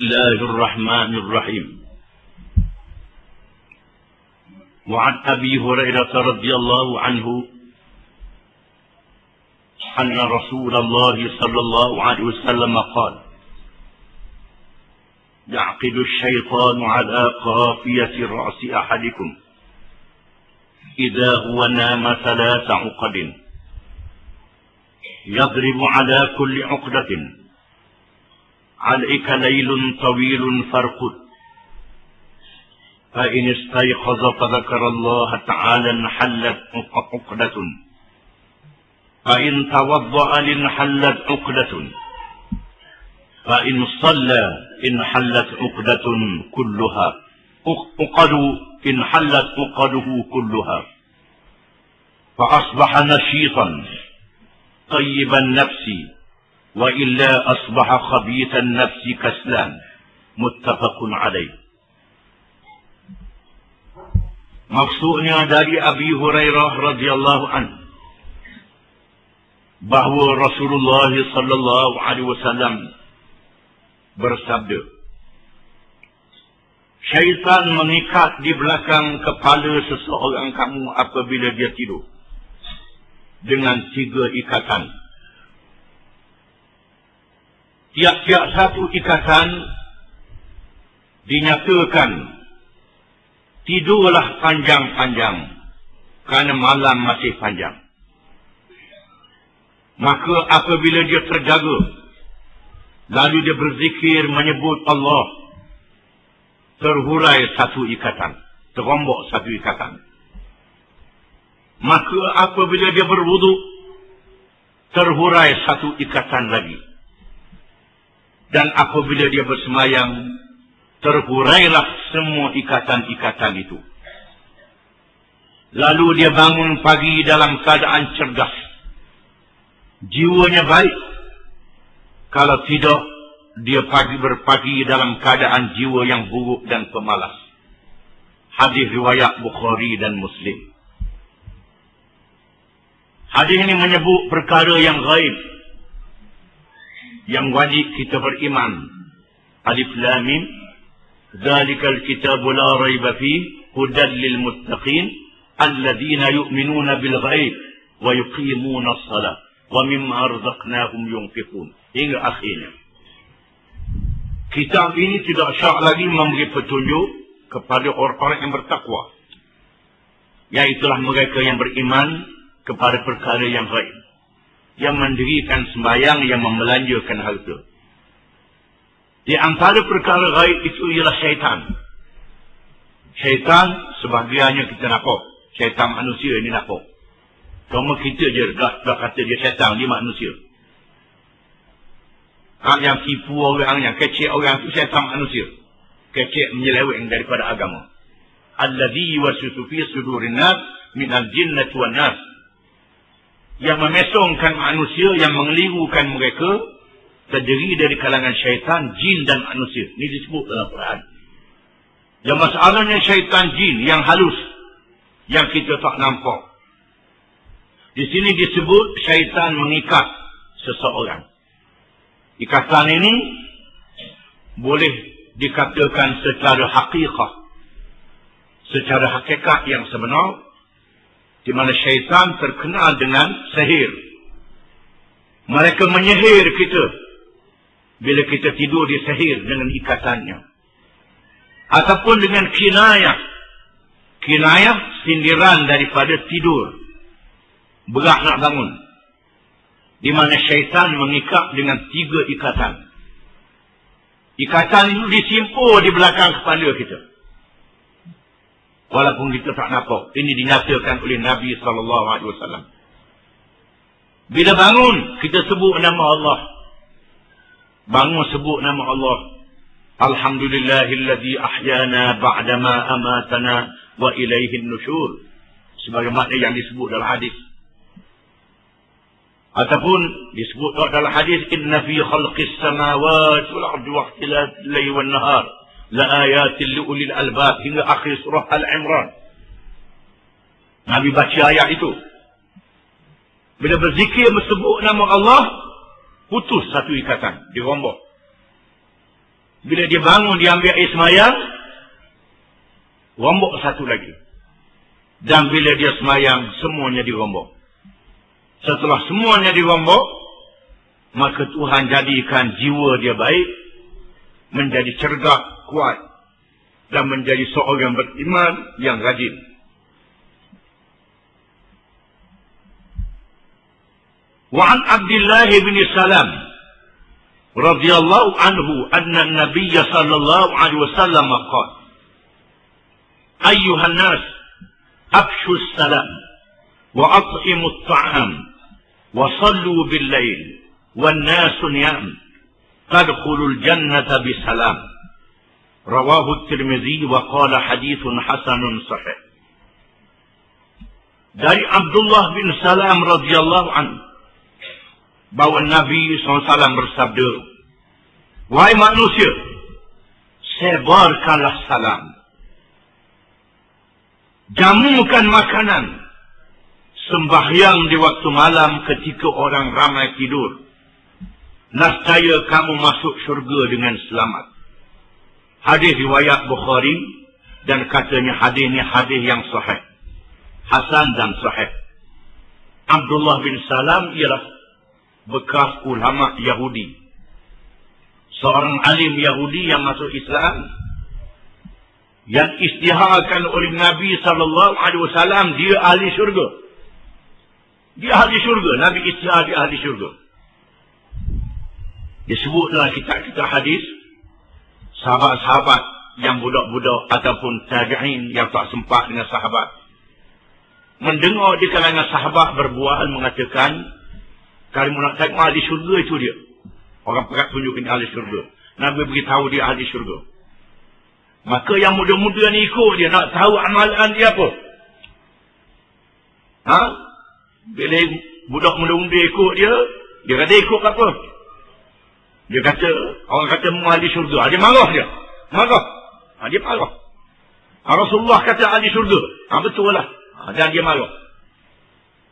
الله الرحمن الرحيم. وعن أبي هريرة رضي الله عنه أن رسول الله صلى الله عليه وسلم قال: يعقد الشيطان على قافية رأس أحدكم إذا هو نام 3 عقد يضرب على كل عقدة: عليك ليل طويل فارقد، فإن استيقظ فذكر الله تعالى انحلت عقدة، فإن توضأ انحلت عقدة، فإن صلى انحلت عقدة كلها انحلت عقده كلها، فأصبح نشيطا طيب النفس، وإلا أصبح خبيث النفس كسلان. متفق عليه. Maksudnya dari Abi Hurairah radhiyallahu anhu bahawa Rasulullah sallallahu alaihi wasallam bersabda, syaitan mengikat di belakang kepala seseorang kamu apabila dia tidur dengan 3 ikatan. Tiap-tiap satu ikatan dinyatakan tidurlah panjang-panjang kerana malam masih panjang. Maka apabila dia terjaga, lalu dia berzikir menyebut Allah, terhurai 1 ikatan, terombok 1 ikatan. Maka apabila dia berwudu, terhurai 1 ikatan lagi. Dan apabila dia bersemayang, terhurailah semua ikatan-ikatan itu. Lalu dia bangun pagi dalam keadaan cerdas, jiwanya baik. Kalau tidak, dia berpagi dalam keadaan jiwa yang buruk dan pemalas. Hadis riwayat Bukhari dan Muslim. Hadis ini menyebut perkara yang gaib, yang wajib kita beriman. Alif Lam Mim, Dzalikal kitabu la raiba fihi hudan lil muttaqin alladzina yu'minuna bil ghaib wa yuqimuna as-salah wa mimma razaqnahum yunfiqun. Hingga akhirnya. Kitab ini tidak syak lagi memberi petunjuk kepada orang-orang yang bertakwa, iaitulah mereka yang beriman kepada perkara yang gaib, yang mendirikan sembahyang, yang membelanjakan harta. Di antara perkara gaib itu ialah syaitan. Syaitan sebahagiannya kita nampak. Syaitan manusia ini nampak. Cuma kita je dah kata dia syaitan, dia manusia. Yang tipu orang, yang kecek orang itu syaitan manusia. Kecek menyeleweng daripada agama. Alladzi yuwaswisu fi sudurin nas minal jinnati wan nas. Yang memesongkan manusia, yang mengelirukan mereka, terdiri dari kalangan syaitan, jin dan manusia. Ini disebut dalam Quran. Yang masalahnya syaitan jin yang halus, yang kita tak nampak. Di sini disebut syaitan mengikat seseorang. Ikatan ini boleh dikatakan secara hakikat, secara hakikat yang sebenar, di mana syaitan terkenal dengan sihir. Mereka menyihir kita bila kita tidur, disihir dengan ikatannya. Ataupun dengan kinayah. Kinayah sindiran daripada tidur, berat nak bangun, di mana syaitan mengikat dengan 3 ikatan. Ikatan itu disimpul di belakang kepala kita, walaupun kita tak nampak. Ini dinyatakan oleh Nabi SAW. Bila bangun, kita sebut nama Allah. Bangun sebut nama Allah. Alhamdulillahilladzi ahyana ba'dama amatana wa ilaihin nusyur. Sebagaimana yang disebut dalam hadis. Ataupun disebut dalam hadis, inna fi khalqis samawati wal ardi wa ikhtilafil layli wan nahar la ayatin li ulil albab, hingga akhir surah Al-Imran. Nabi baca ayat itu. Bila berzikir menyebut nama Allah, putus 1 ikatan, dirombak. Bila dia bangun, dia ambil air semayang, rombok satu lagi. Dan bila dia semayang, semuanya dirombok. Setelah semuanya dirombok, maka Tuhan jadikan jiwa dia baik, menjadi cergas, kuat, dan menjadi seorang beriman yang rajin. Wa an Abdullah bin Salam radhiyallahu anhu anna an-nabiy sallallahu alaihi wasallam qala ayyuhan nas afshu as-salam wa at'imu at-ta'am wa sallu bil-lail wan-nas niyam tadkhulul jannata bisalam. Rawahu at-Tirmidzi wa qala haditsun hasanun sahih. Dari Abdullah bin Salam radhiyallahu anhu bahawa Nabi SAW bersabda, wahai manusia, sebarkanlah salam, jamukan makanan, sembahyang di waktu malam ketika orang ramai tidur, nescaya kamu masuk syurga dengan selamat. Hadis riwayat Bukhari, dan katanya hadis ini hadis yang sahih, hasan dan sahih. Abdullah bin Salam ialah bekas ulama Yahudi, seorang alim Yahudi yang masuk Islam, yang istiharkan oleh Nabi SAW, dia ahli syurga. Dia ahli syurga. Nabi istihar dia ahli syurga. Disebut dalam kitab-kitab hadis, sahabat-sahabat yang budak-budak ataupun tabi'in yang tak sempat dengan sahabat, mendengar di kalangan sahabat berbual mengatakan, kalau nak tengok ahli syurga itu dia. Orang perak tunjukin ahli syurga. Nabi beritahu dia ahli syurga. Maka yang muda-muda ni ikut dia, nak tahu amalan dia apa. Bila budak muda-muda ikut dia kata ikut apa? Dia kata, orang kata ahli syurga. Dia marah dia. Marah. Dia marah. Rasulullah kata ahli syurga. Betul lah. Dan dia marah.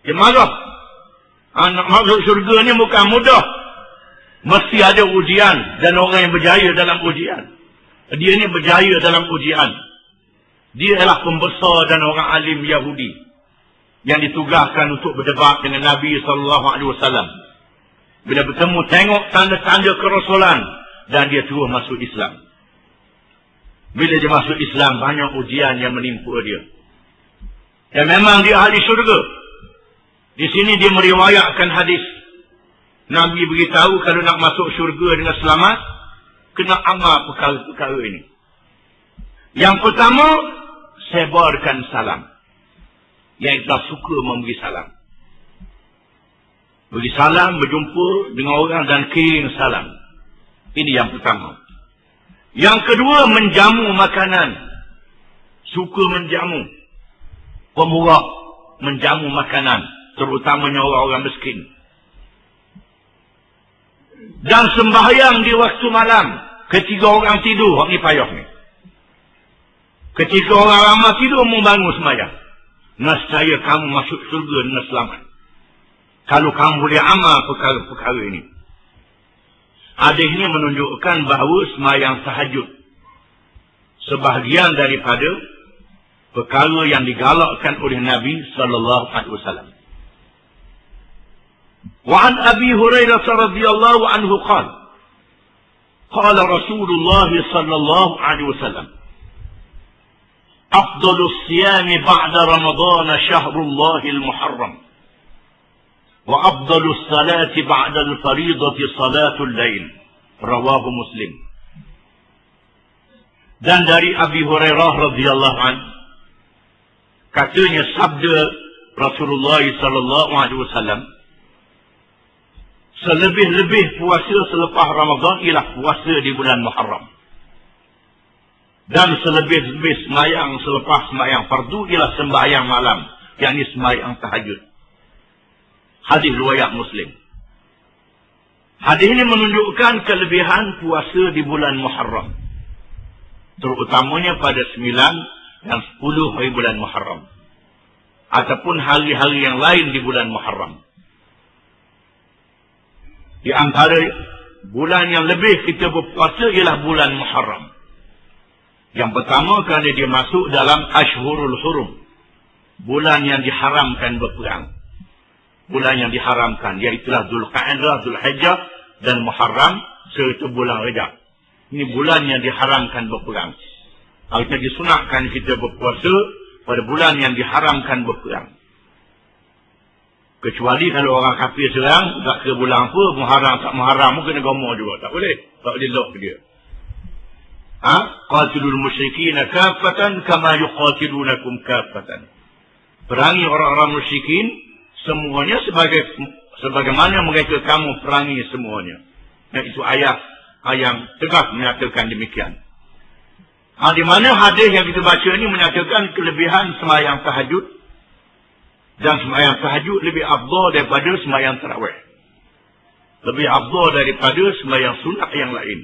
Dia marah. Nak masuk syurga ni bukan mudah. Mesti ada ujian. Dan orang yang berjaya dalam ujian. Dia ni berjaya dalam ujian. Dia adalah pembesar dan orang alim Yahudi yang ditugaskan untuk berdebat dengan Nabi SAW. Bila bertemu, tengok tanda-tanda kerasulan, dan dia terus masuk Islam. Bila dia masuk Islam, banyak ujian yang menimpa dia. Dan memang dia ahli syurga. Di sini dia meriwayatkan hadis. Nabi beritahu kalau nak masuk syurga dengan selamat, kena amal perkara-perkara ini. Yang pertama, sebarkan salam. Yang kita suka memberi salam. Beri salam, berjumpa dengan orang dan kirim salam. Ini yang pertama. Yang kedua, menjamu makanan. Suka menjamu. Pemurah menjamu makanan. Terutamanya orang-orang miskin. Dan sembahyang di waktu malam. Ketika orang tidur. Ini payah ni. Ketika orang ramai tidur, membangun sembahyang. Nescaya kamu masuk surga dengan selamat. Kalau kamu boleh amal perkara-perkara ini. Hadis ini menunjukkan bahawa sembahyang tahajud sebahagian daripada perkara yang digalakkan oleh Nabi SAW. وعن أبي هريرة رضي الله عنه قال قال رسول الله صلى الله عليه وسلم أفضل الصيام بعد رمضان شهر الله المحرم وأفضل الصلاة بعد الفريضة صلاة الليل رواه مسلم. Dan dari Abi Hurairah radhiyallahu anhu, katanya sabda Rasulullah sallallahu alaihi wasallam, selebih-lebih puasa selepas Ramadan ialah puasa di bulan Muharram. Dan selebih-lebih sembahyang selepas sembahyang fardu ialah sembahyang malam, yakni sembahyang tahajud. Hadis riwayat Muslim. Hadis ini menunjukkan kelebihan puasa di bulan Muharram, terutamanya pada 9 dan 10 hari bulan Muharram, ataupun hari-hari yang lain di bulan Muharram. Di antara bulan yang lebih kita berpuasa ialah bulan Muharram. Yang pertama kerana dia masuk dalam Ashhurul Hurum, bulan yang diharamkan berperang. Bulan yang diharamkan, iaitulah Zulqa'dah, Zulhijjah dan Muharram serta bulan Rajab. Ini bulan yang diharamkan berperang. Kita disunatkan kita berpuasa pada bulan yang diharamkan berperang. Kecuali kalau orang kafir serang, tak ke bulan apa, Muharram tak Muharram, kena gomor juga. Tak boleh. Tak boleh lock dia. Qatilul musyrikin kafatan kama yuqatilunakum kafatan. Perangi orang-orang musyrikin semuanya sebagaimana mereka kamu perangi semuanya. Dan itu ayat yang tegas menyatakan demikian. Di mana hadis yang kita baca ini menyatakan kelebihan sembahyang tahajud, dan sembahyang tahajud lebih afdal daripada sembahyang tarawih. Lebih afdal daripada sembahyang sunat yang lain.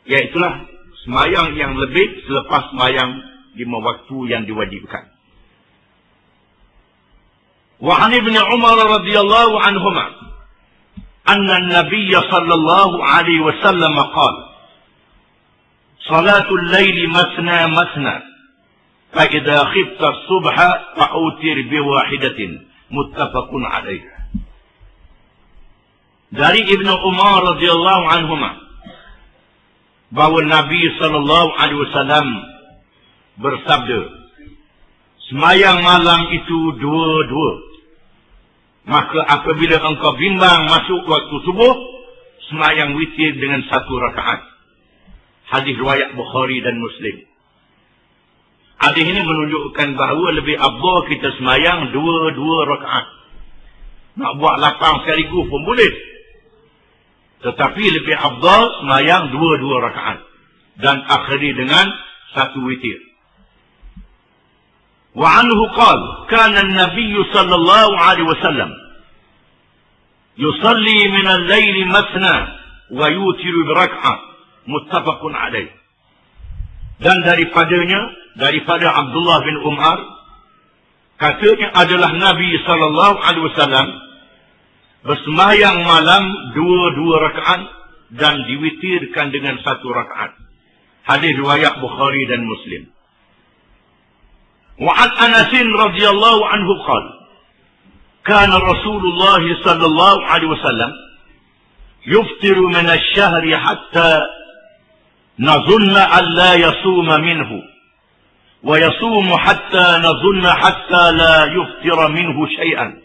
Iaitulah sembahyang yang lebih selepas sembahyang 5 waktu yang diwajibkan. Wa an Ibn Umar radhiyallahu anhuma anna an-nabiy sallallahu alaihi wasallam qala salatul laili masna masna fa idza khifta as-subha fa'utir bi wahidatin muttafaqun alaihi. Dari Ibn Umar radhiyallahu anhuma bahawa Nabi sallallahu alaihi wasallam bersabda, sembahyang malam itu dua-dua. Maka apabila engkau bimbang masuk waktu subuh, sembahyang witir dengan 1 rakaat. Hadis riwayat Bukhari dan Muslim. Hadis ini menunjukkan bahawa lebih afdal kita sembahyang 2 rakaat. Nak buat 8 sekaligus pun boleh. Tetapi lebih afdal sembahyang 2 rakaat dan akhiri dengan 1 witir. Wa anhu qala kana an-nabiy sallallahu alaihi wasallam yusalli min al-laili masna wa yutiru bi rak'ah muttafaqun alaih. Dan daripada Abdullah bin Umar katanya adalah Nabi sallallahu alaihi wasallam bersembahyang malam 2 rakaat dan diwitirkan dengan 1 rakaat. Hadis riwayat Bukhari dan Muslim. Wa an Anas radhiyallahu anhu qala kana Rasulullah sallallahu alaihi wasallam yuftiru min ash-shahr hatta nazunna an la yasuma minhu wa yasumu hatta nazunna hatta la yuftira minhu shay'an.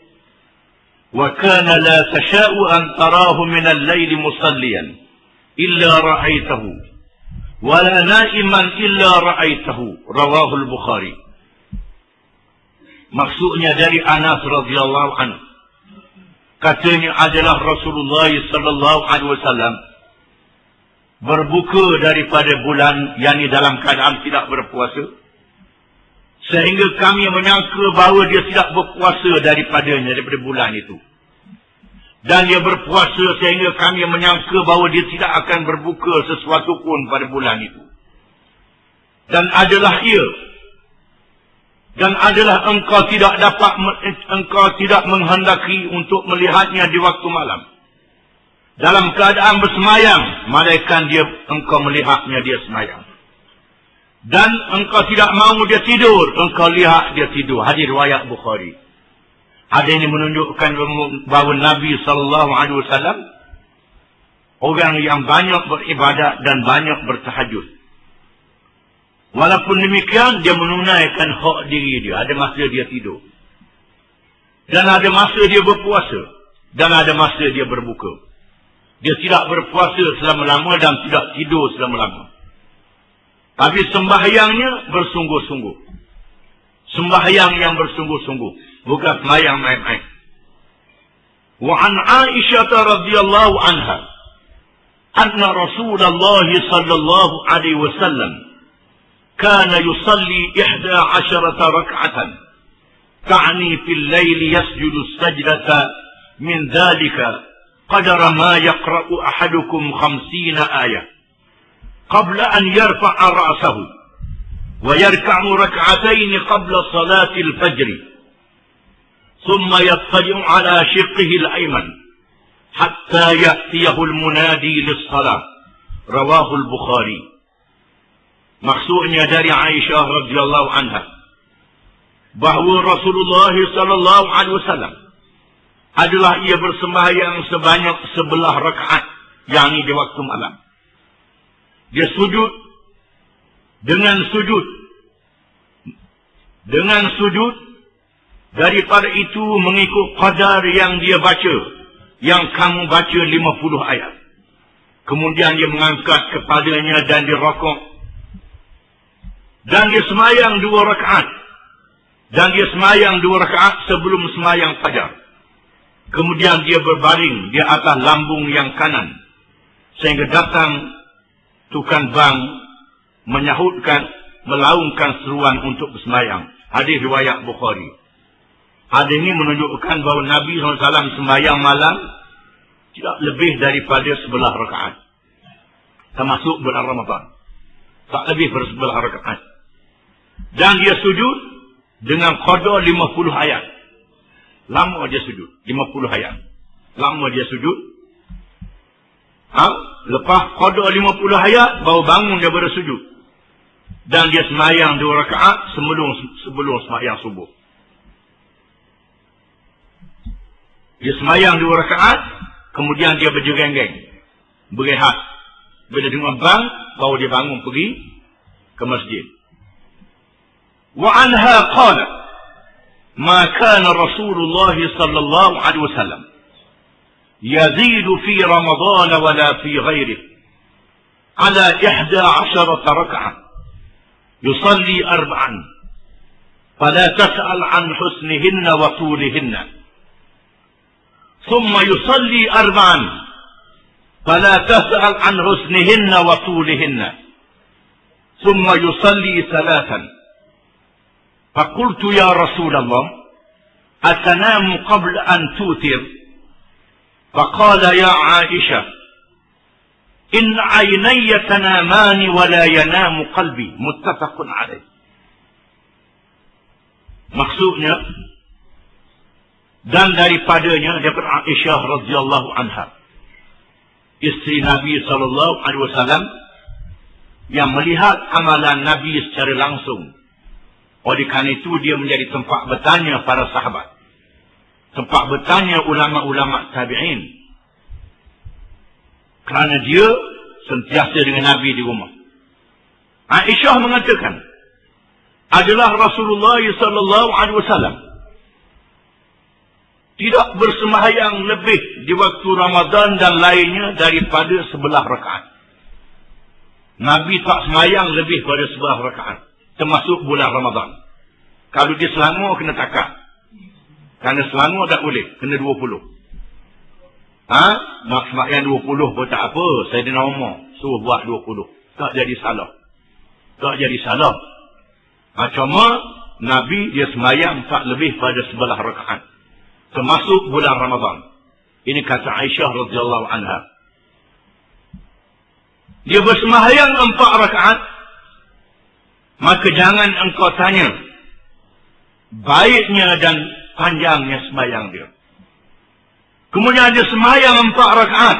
وكان لا تشاء أن تراه من الليل مصليا إلا رأيته ولا نائما إلا رأيته. رواه البخاري. Maksudnya dari Anas radhiyallahu anhu, katanya adalah Rasulullah sallallahu alaihi wasallam berbuka daripada bulan, yakni dalam keadaan tidak berpuasa, sehingga kami menyangka bahawa dia tidak berpuasa daripada bulan itu. Dan dia berpuasa sehingga kami menyangka bahawa dia tidak akan berbuka sesuatu pun pada bulan itu. Dan adalah engkau tidak menghendaki untuk melihatnya di waktu malam. Dalam keadaan bersemayam, malaikat engkau melihatnya dia semayam. Dan engkau tidak mahu dia tidur, engkau lihat dia tidur. Hadis riwayat Bukhari. Hadis ini menunjukkan bahawa Nabi SAW orang yang banyak beribadat dan banyak bertahajud. Walaupun demikian, dia menunaikan hak diri dia. Ada masa dia tidur. Dan ada masa dia berpuasa. Dan ada masa dia berbuka. Dia tidak berpuasa selama-lama dan tidak tidur selama-lama. Tapi sembahyangnya bersungguh-sungguh. Sembahyang yang bersungguh-sungguh. Bukan sembahyang main-main. Wa an Aisyah radhiyallahu anha anna Rasulullah sallallahu alaihi wasallam kana yusalli 11 rak'atan ta'ni fil layli yasjudu as-sajdata min dhalika qadra ma yaqra'u ahadukum 50 ayah qabla an yarfa'a ra'sahu wa yarka'u rak'atayn qabla salati al-fajr ثم يطلع على شقه الأيمن hatta ya'tiyahul munadi lis-salah. Rawahul Bukhari. Maksudnya dari Aisyah radhiyallahu anha bahawa Rasulullah sallallahu alaihi wasallam adalah ia bersembahyang sebanyak 11 rakaat, yakni di waktu malam. Dia sujud dengan sujud daripada itu mengikut qadar yang dia baca, yang kamu baca 50 ayat. Kemudian dia mengangkat kepadanya dan dia rukuk. Dan dia semayang 2 rakaat. Dan dia semayang 2 rakaat sebelum semayang fajar. Kemudian dia berbaring di atas lambung yang kanan. Sehingga datang tukang bang melaungkan seruan untuk bersemayang. Hadis riwayat Bukhari. Hadis ini menunjukkan bahawa Nabi SAW sembahyang malam tidak lebih daripada 11 rakaat. Termasuk bulan Ramadan. Tak lebih dari 11 rakaat. Dan dia sujud dengan qada 50 ayat. Lama dia sujud. 50 ayat. Lama dia sujud. Lepas qada 50 ayat, baru bangun daripada sujud. Dan dia semayang 2 rakaat sebelum semayang subuh. Dia semayang 2 rakaat, kemudian dia berjerenggeng, berehat. Bila dengar bang, baru dia bangun pergi ke masjid. Wa anha qala, ma kana Rasulullah sallallahu alaihi wasallam yazidu fi Ramadan wala fi ghairihi ala 11 rak'ah yusalli 4 fala tas'al an husnihinna wa tulihinna ثم يصلي 4 فلا تسأل عن حسنهن وطولهن ثم يصلي 3 فقلت يا رسول الله أتنام قبل أن توتر فقال يا عائشة إن عيني تنامان ولا ينام قلبي متفق عليه. Maksudnya, dan daripadanya daripada Aisyah radhiyallahu anha, isteri Nabi sallallahu alaihi wasallam, yang melihat amalan Nabi secara langsung. Oleh kerana itu dia menjadi tempat bertanya para sahabat, tempat bertanya ulama-ulama tabi'in, kerana dia sentiasa dengan Nabi di rumah. Aisyah mengatakan, adalah Rasulullah sallallahu alaihi wasallam tidak bersembahyang lebih di waktu Ramadan dan lainnya daripada 11 rakaat. Nabi tak sembahyang lebih pada 11 rakaat, termasuk bulan Ramadan. Kalau dia selama, kena takak. Kerana selama tak boleh, kena 20. Nak sembahyang 20 pun tak apa, saya dina umur suruh buat 20. Tak jadi salah. Tak jadi salah. Cuma Nabi dia sembahyang tak lebih pada 11 rakaat, termasuk bulan Ramadan. Ini kata Aisyah radhiyallahu anha. Dia bersembahyang 4 rakaat, maka jangan engkau tanya baiknya dan panjangnya sembahyang dia. Kemudian dia sembahyang 4 rakaat,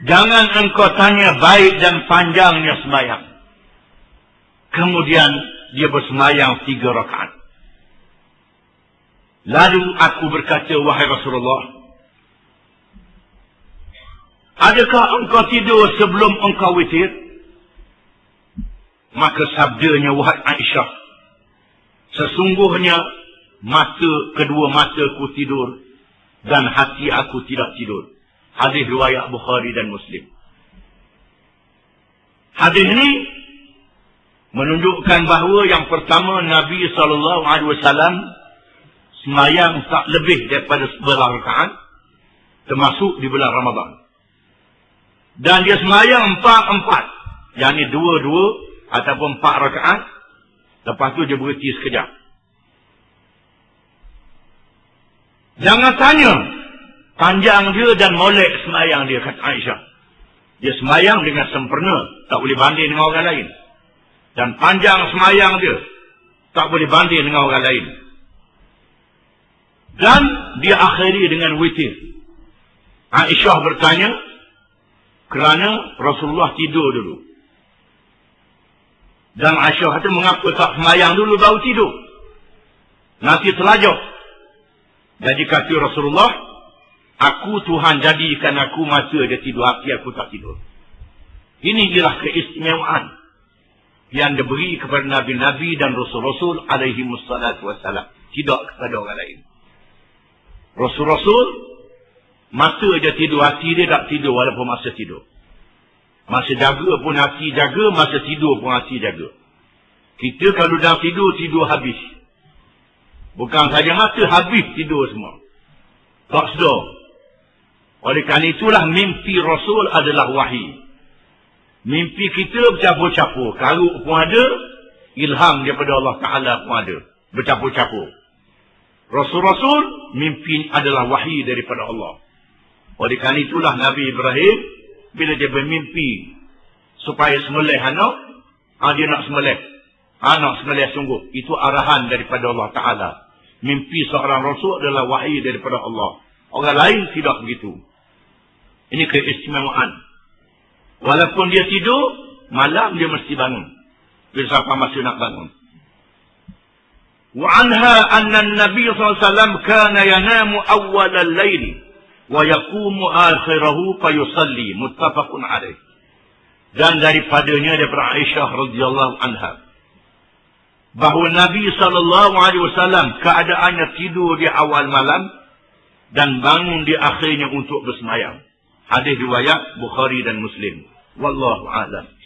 jangan engkau tanya baik dan panjangnya sembahyang. Kemudian dia bersembahyang 3 rakaat. Lalu aku berkata, wahai Rasulullah, adakah engkau tidur sebelum engkau witir? Maka sabdanya, wahai Aisyah, sesungguhnya kedua mataku tidur dan hati aku tidak tidur. Hadis riwayat Bukhari dan Muslim. Hadis ini menunjukkan bahawa yang pertama, Nabi SAW sembahyang tak lebih daripada 11 rakaat, termasuk di bulan Ramadan. Dan dia sembahyang 4-4, yakni 2-2 ataupun 4 rakaat. Lepas tu dia berhenti sekejap. Jangan tanya panjang dia dan molek sembahyang dia, kata Aisyah. Dia sembahyang dengan sempurna, tak boleh banding dengan orang lain. Dan panjang sembahyang dia tak boleh banding dengan orang lain. Dan dia akhiri dengan witir. Aisyah bertanya, kerana Rasulullah tidur dulu. Dan Aisyah kata, mengapa tak semayang dulu baru tidur? Nanti terlajak. Jadi kata Rasulullah, aku Tuhan jadikan aku masa dia tidur, aku tak tidur. Ini ialah keistimewaan yang diberi kepada Nabi-Nabi dan Rasul-Rasul alaihi wassalatu wassalam. Tidak kepada orang lain. Rasul-Rasul, masa dia tidur, hati dia tak tidur walaupun masa tidur. Masa jaga pun hati jaga, masa tidur pun hati jaga. Kita kalau dah tidur, tidur habis. Bukan saja mata, habis tidur semua. Tak sedar. Oleh kerana itulah mimpi Rasul adalah wahyu. Mimpi kita bercampur-campur. Karuk pun ada, ilham daripada Allah Ta'ala pun ada. Bercampur-campur. Rasul-Rasul, mimpi adalah wahyu daripada Allah. Oleh kerana itulah Nabi Ibrahim, bila dia bermimpi supaya sembelih anak, dia nak sembelih. Nak sembelih sungguh. Itu arahan daripada Allah Ta'ala. Mimpi seorang Rasul adalah wahyu daripada Allah. Orang lain tidak begitu. Ini keistimewaan. Walaupun dia tidur, malam dia mesti bangun. Bila sampai masa nak bangun. وعنها أن النبي صلى الله عليه وسلم كان ينام أول الليل ويقوم آخره فيصلي متفق عليه. Dan daripadanya daripada Aisyah radhiyallahu anha bahawa Nabi sallallahu alaihi wasallam keadaannya tidur di awal malam dan bangun di akhirnya untuk bersemayam. Hadis riwayat Bukhari dan Muslim. Wallahu a'lam.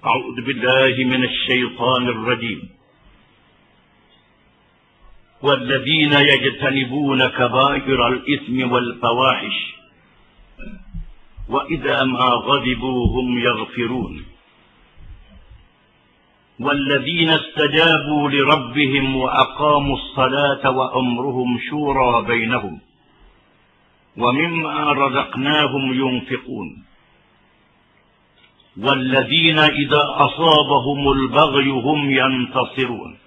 أعوذ بالله من الشيطان الرجيم والذين يجتنبون كبائر الإثم والفواحش وإذا ما غضبوا هم يغفرون والذين استجابوا لربهم وأقاموا الصلاة وأمرهم شورى بينهم ومما رزقناهم ينفقون والذين إذا أصابهم البغي هم ينتصرون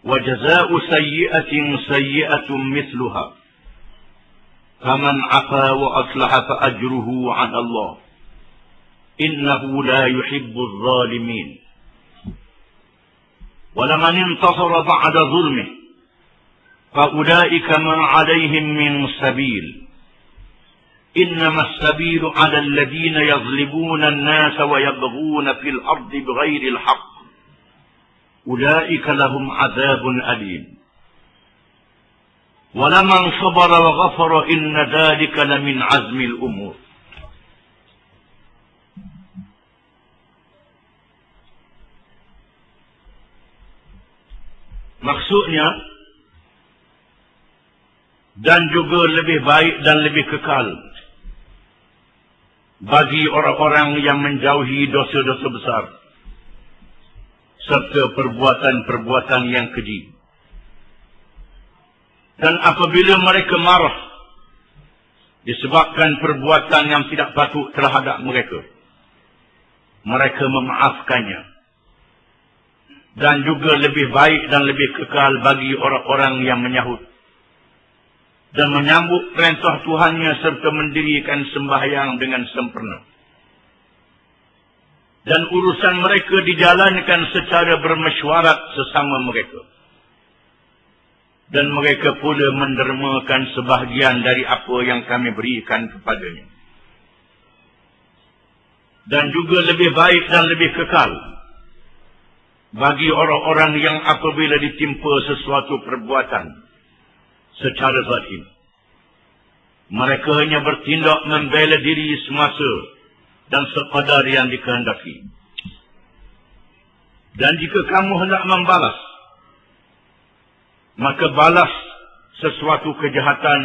وجزاء سيئة سيئة مثلها فمن عفا وأصلح فأجره على الله إنه لا يحب الظالمين ولمن انتصر بعد ظلمه فأولئك ما عليهم من سبيل إنما السبيل على الذين يظلمون الناس ويبغون في الأرض بغير الحق أولئك لهم عذاب أليم ولمن صبر وغفر إن ذلك لمن عزم الأمور. Maksudnya, dan juga lebih baik dan lebih kekal bagi orang-orang yang menjauhi dosa-dosa besar serta perbuatan-perbuatan yang keji. Dan apabila mereka marah disebabkan perbuatan yang tidak patut terhadap mereka, mereka memaafkannya. Dan juga lebih baik dan lebih kekal bagi orang-orang yang menyahut dan menyambut perintah Tuhannya serta mendirikan sembahyang dengan sempurna. Dan urusan mereka dijalankan secara bermesyuarat sesama mereka. Dan mereka pula mendermakan sebahagian dari apa yang kami berikan kepadanya. Dan juga lebih baik dan lebih kekal bagi orang-orang yang apabila ditimpa sesuatu perbuatan secara zalim, Mereka hanya bertindak membela diri semasa dan sekadar yang dikehendaki. Dan jika kamu hendak membalas, maka balas sesuatu kejahatan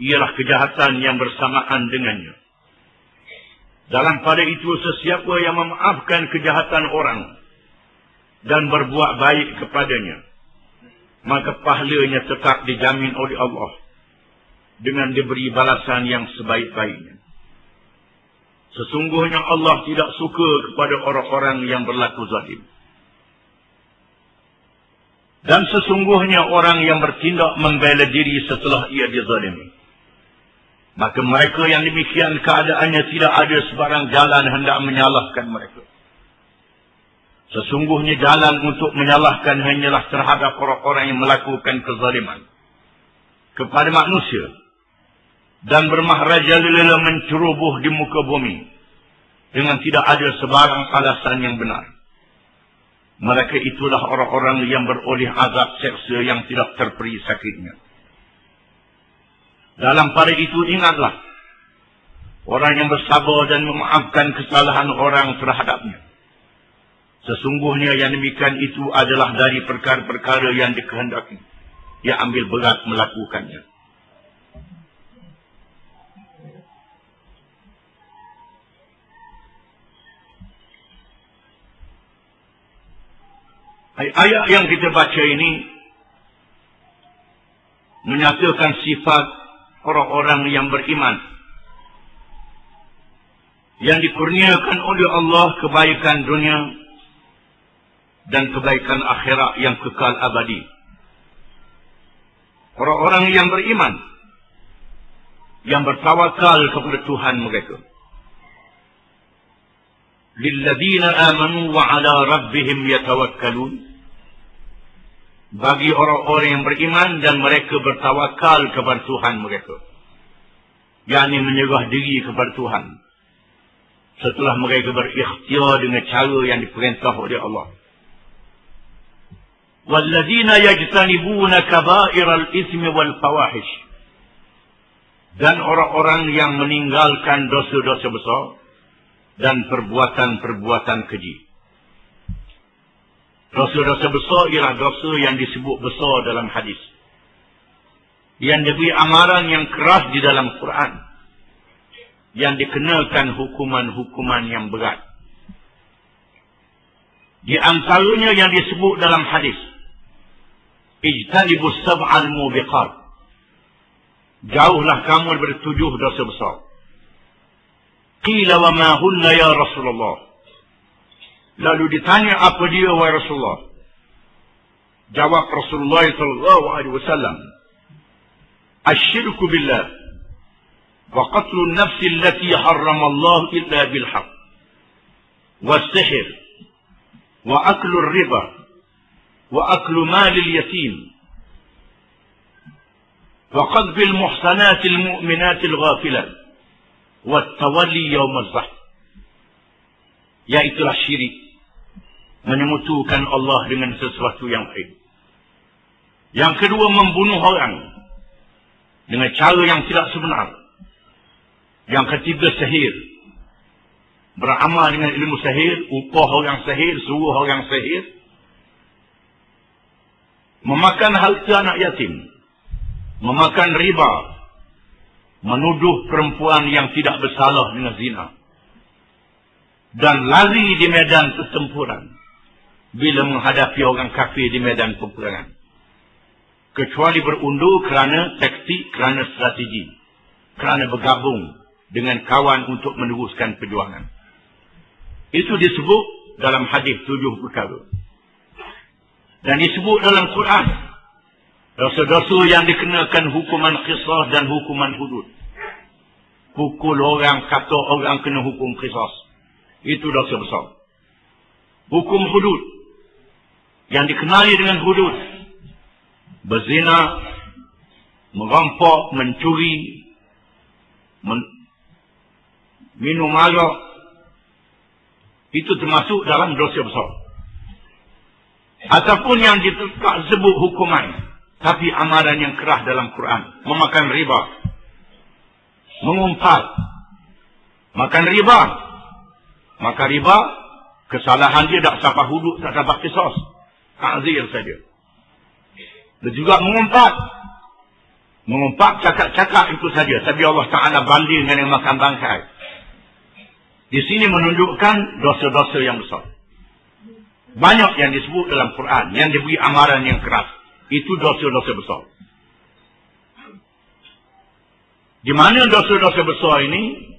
ialah kejahatan yang bersamaan dengannya. Dalam pada itu, sesiapa yang memaafkan kejahatan orang dan berbuat baik kepadanya, maka pahalanya tetap dijamin oleh Allah dengan diberi balasan yang sebaik-baiknya. Sesungguhnya Allah tidak suka kepada orang-orang yang berlaku zalim. Dan sesungguhnya orang yang bertindak membela diri setelah ia dizalimi, maka mereka yang demikian keadaannya tidak ada sebarang jalan hendak menyalahkan mereka. Sesungguhnya jalan untuk menyalahkan hanyalah terhadap orang-orang yang melakukan kezaliman kepada manusia dan bermahrajalela menceroboh di muka bumi dengan tidak ada sebarang alasan yang benar. Mereka itulah orang-orang yang beroleh azab seksa yang tidak terperi sakitnya. Dalam pada itu ingatlah, orang yang bersabar dan memaafkan kesalahan orang terhadapnya, sesungguhnya yang demikian itu adalah dari perkara-perkara yang dikehendaki. Dia ambil berat melakukannya. Ayat yang kita baca ini menyatakan sifat orang-orang yang beriman, yang dikurniakan oleh Allah kebaikan dunia dan kebaikan akhirat yang kekal abadi. Orang-orang yang beriman, yang bertawakal kepada Tuhan mereka. Lilladzina amanu wa ala rabbihim yatawakkalun. Bagi orang-orang yang beriman dan mereka bertawakal kepada Tuhan mereka, yakni menyerah diri kepada Tuhan setelah mereka berikhtiar dengan cara yang diperintah oleh Allah. Walladzina yajtanibuna kaba'iral itsmi wal fawahish. Dan orang-orang yang meninggalkan dosa-dosa besar dan perbuatan-perbuatan keji. Dosa-dosa besar ialah dosa yang disebut besar dalam hadis, yang diberi amaran yang keras di dalam Quran, yang dikenakan hukuman-hukuman yang berat. Di antaranya yang disebut dalam hadis, ijtanibus sab'al mubiqat. Jauhlah kamu daripada 7 dosa besar. Qila wa ma hunna ya Rasulullah. Lalu ditanya, apa dia wahai Rasulullah? Jawab Rasulullah sallallahu alaihi wasallam, asyirku billah wa qatlun nafsi allati harrama Allah illa bil haqq was-sihr wa aklu riba wa aklu mal al-yatim wa qadf al-muhsanat al-mu'minat al-ghafilat wa tawalli yawm az-zahf. Yaitulah syirik, menyemutukan Allah dengan sesuatu yang lain. Yang kedua, membunuh orang dengan cara yang tidak sebenar. Yang ketiga, sihir, beramal dengan ilmu sihir, upah orang sihir, suruh orang sihir, memakan harta anak yatim, memakan riba, menuduh perempuan yang tidak bersalah dengan zina, dan lari di medan pertempuran bila menghadapi orang kafir di medan peperangan, kecuali berundur kerana taktik, kerana strategi, kerana bergabung dengan kawan untuk meneruskan perjuangan. Itu disebut dalam hadis 7 perkara. Dan disebut dalam Quran dosa-dosa yang dikenakan hukuman qisas dan hukuman hudud. Pukul orang, kata orang kena hukum qisas, itu dosa besar. Hukum hudud yang dikenali dengan hudud, berzina, merampok, mencuri, minum arak, itu termasuk dalam dosa besar. Ataupun yang disebut hukuman, tapi amaran yang keras dalam Quran, memakan riba, mengumpat, makan riba. Maka riba, kesalahan dia tak sampai hudud, tak sampai kisos. Ta'zir saja. Dan juga mengumpat. Mengumpat cakap-cakap itu saja. Tapi Allah Ta'ala banding dengan yang makan bangkai. Di sini menunjukkan dosa-dosa yang besar. Banyak yang disebut dalam Quran, yang diberi amaran yang keras. Itu dosa-dosa besar. Di mana dosa-dosa besar ini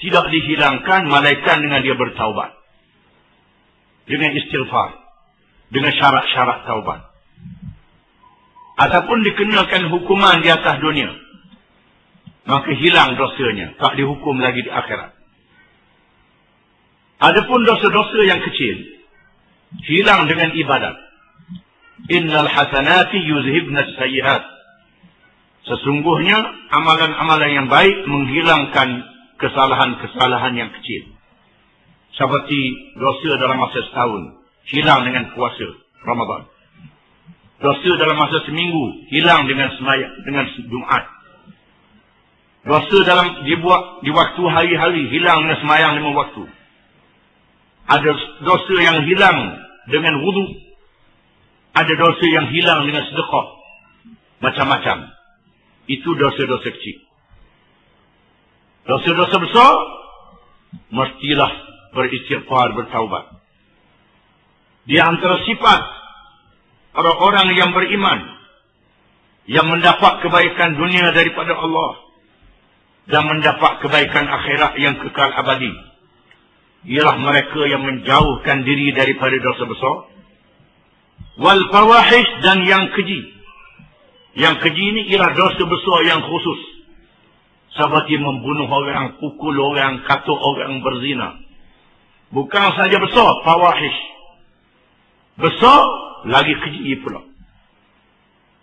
tidak dihilangkan malaikat dengan dia bertaubat. Dengan istighfar. Dengan syarat-syarat taubat. Ataupun dikenakan hukuman di atas dunia. Maka hilang dosanya. Tak dihukum lagi di akhirat. Adapun dosa-dosa yang kecil. Hilang dengan ibadat. Innal hasanati yuzhibna sayyiat. Sesungguhnya amalan-amalan yang baik menghilangkan kesalahan-kesalahan yang kecil. Seperti dosa dalam masa setahun. Hilang dengan puasa Ramadan. Dosa dalam masa seminggu. Hilang dengan sembahyang, dengan Jumaat. Dosa dalam dibuat di waktu hari-hari. Hilang dengan sembahyang 5 waktu. Ada dosa yang hilang dengan wudu. Ada dosa yang hilang dengan sedekah. Macam-macam. Itu dosa-dosa kecil. Dosa-dosa besar, mestilah beristighfar, bertaubat. Di antara sifat orang-orang yang beriman, yang mendapat kebaikan dunia daripada Allah, dan mendapat kebaikan akhirat yang kekal abadi, ialah mereka yang menjauhkan diri daripada dosa besar, wal fawahish, dan yang keji. Yang keji ini ialah dosa besar yang khusus. Seperti membunuh orang, pukul orang, kata orang berzina. Bukan saja besar, fawahish. Besar, lagi keji pula.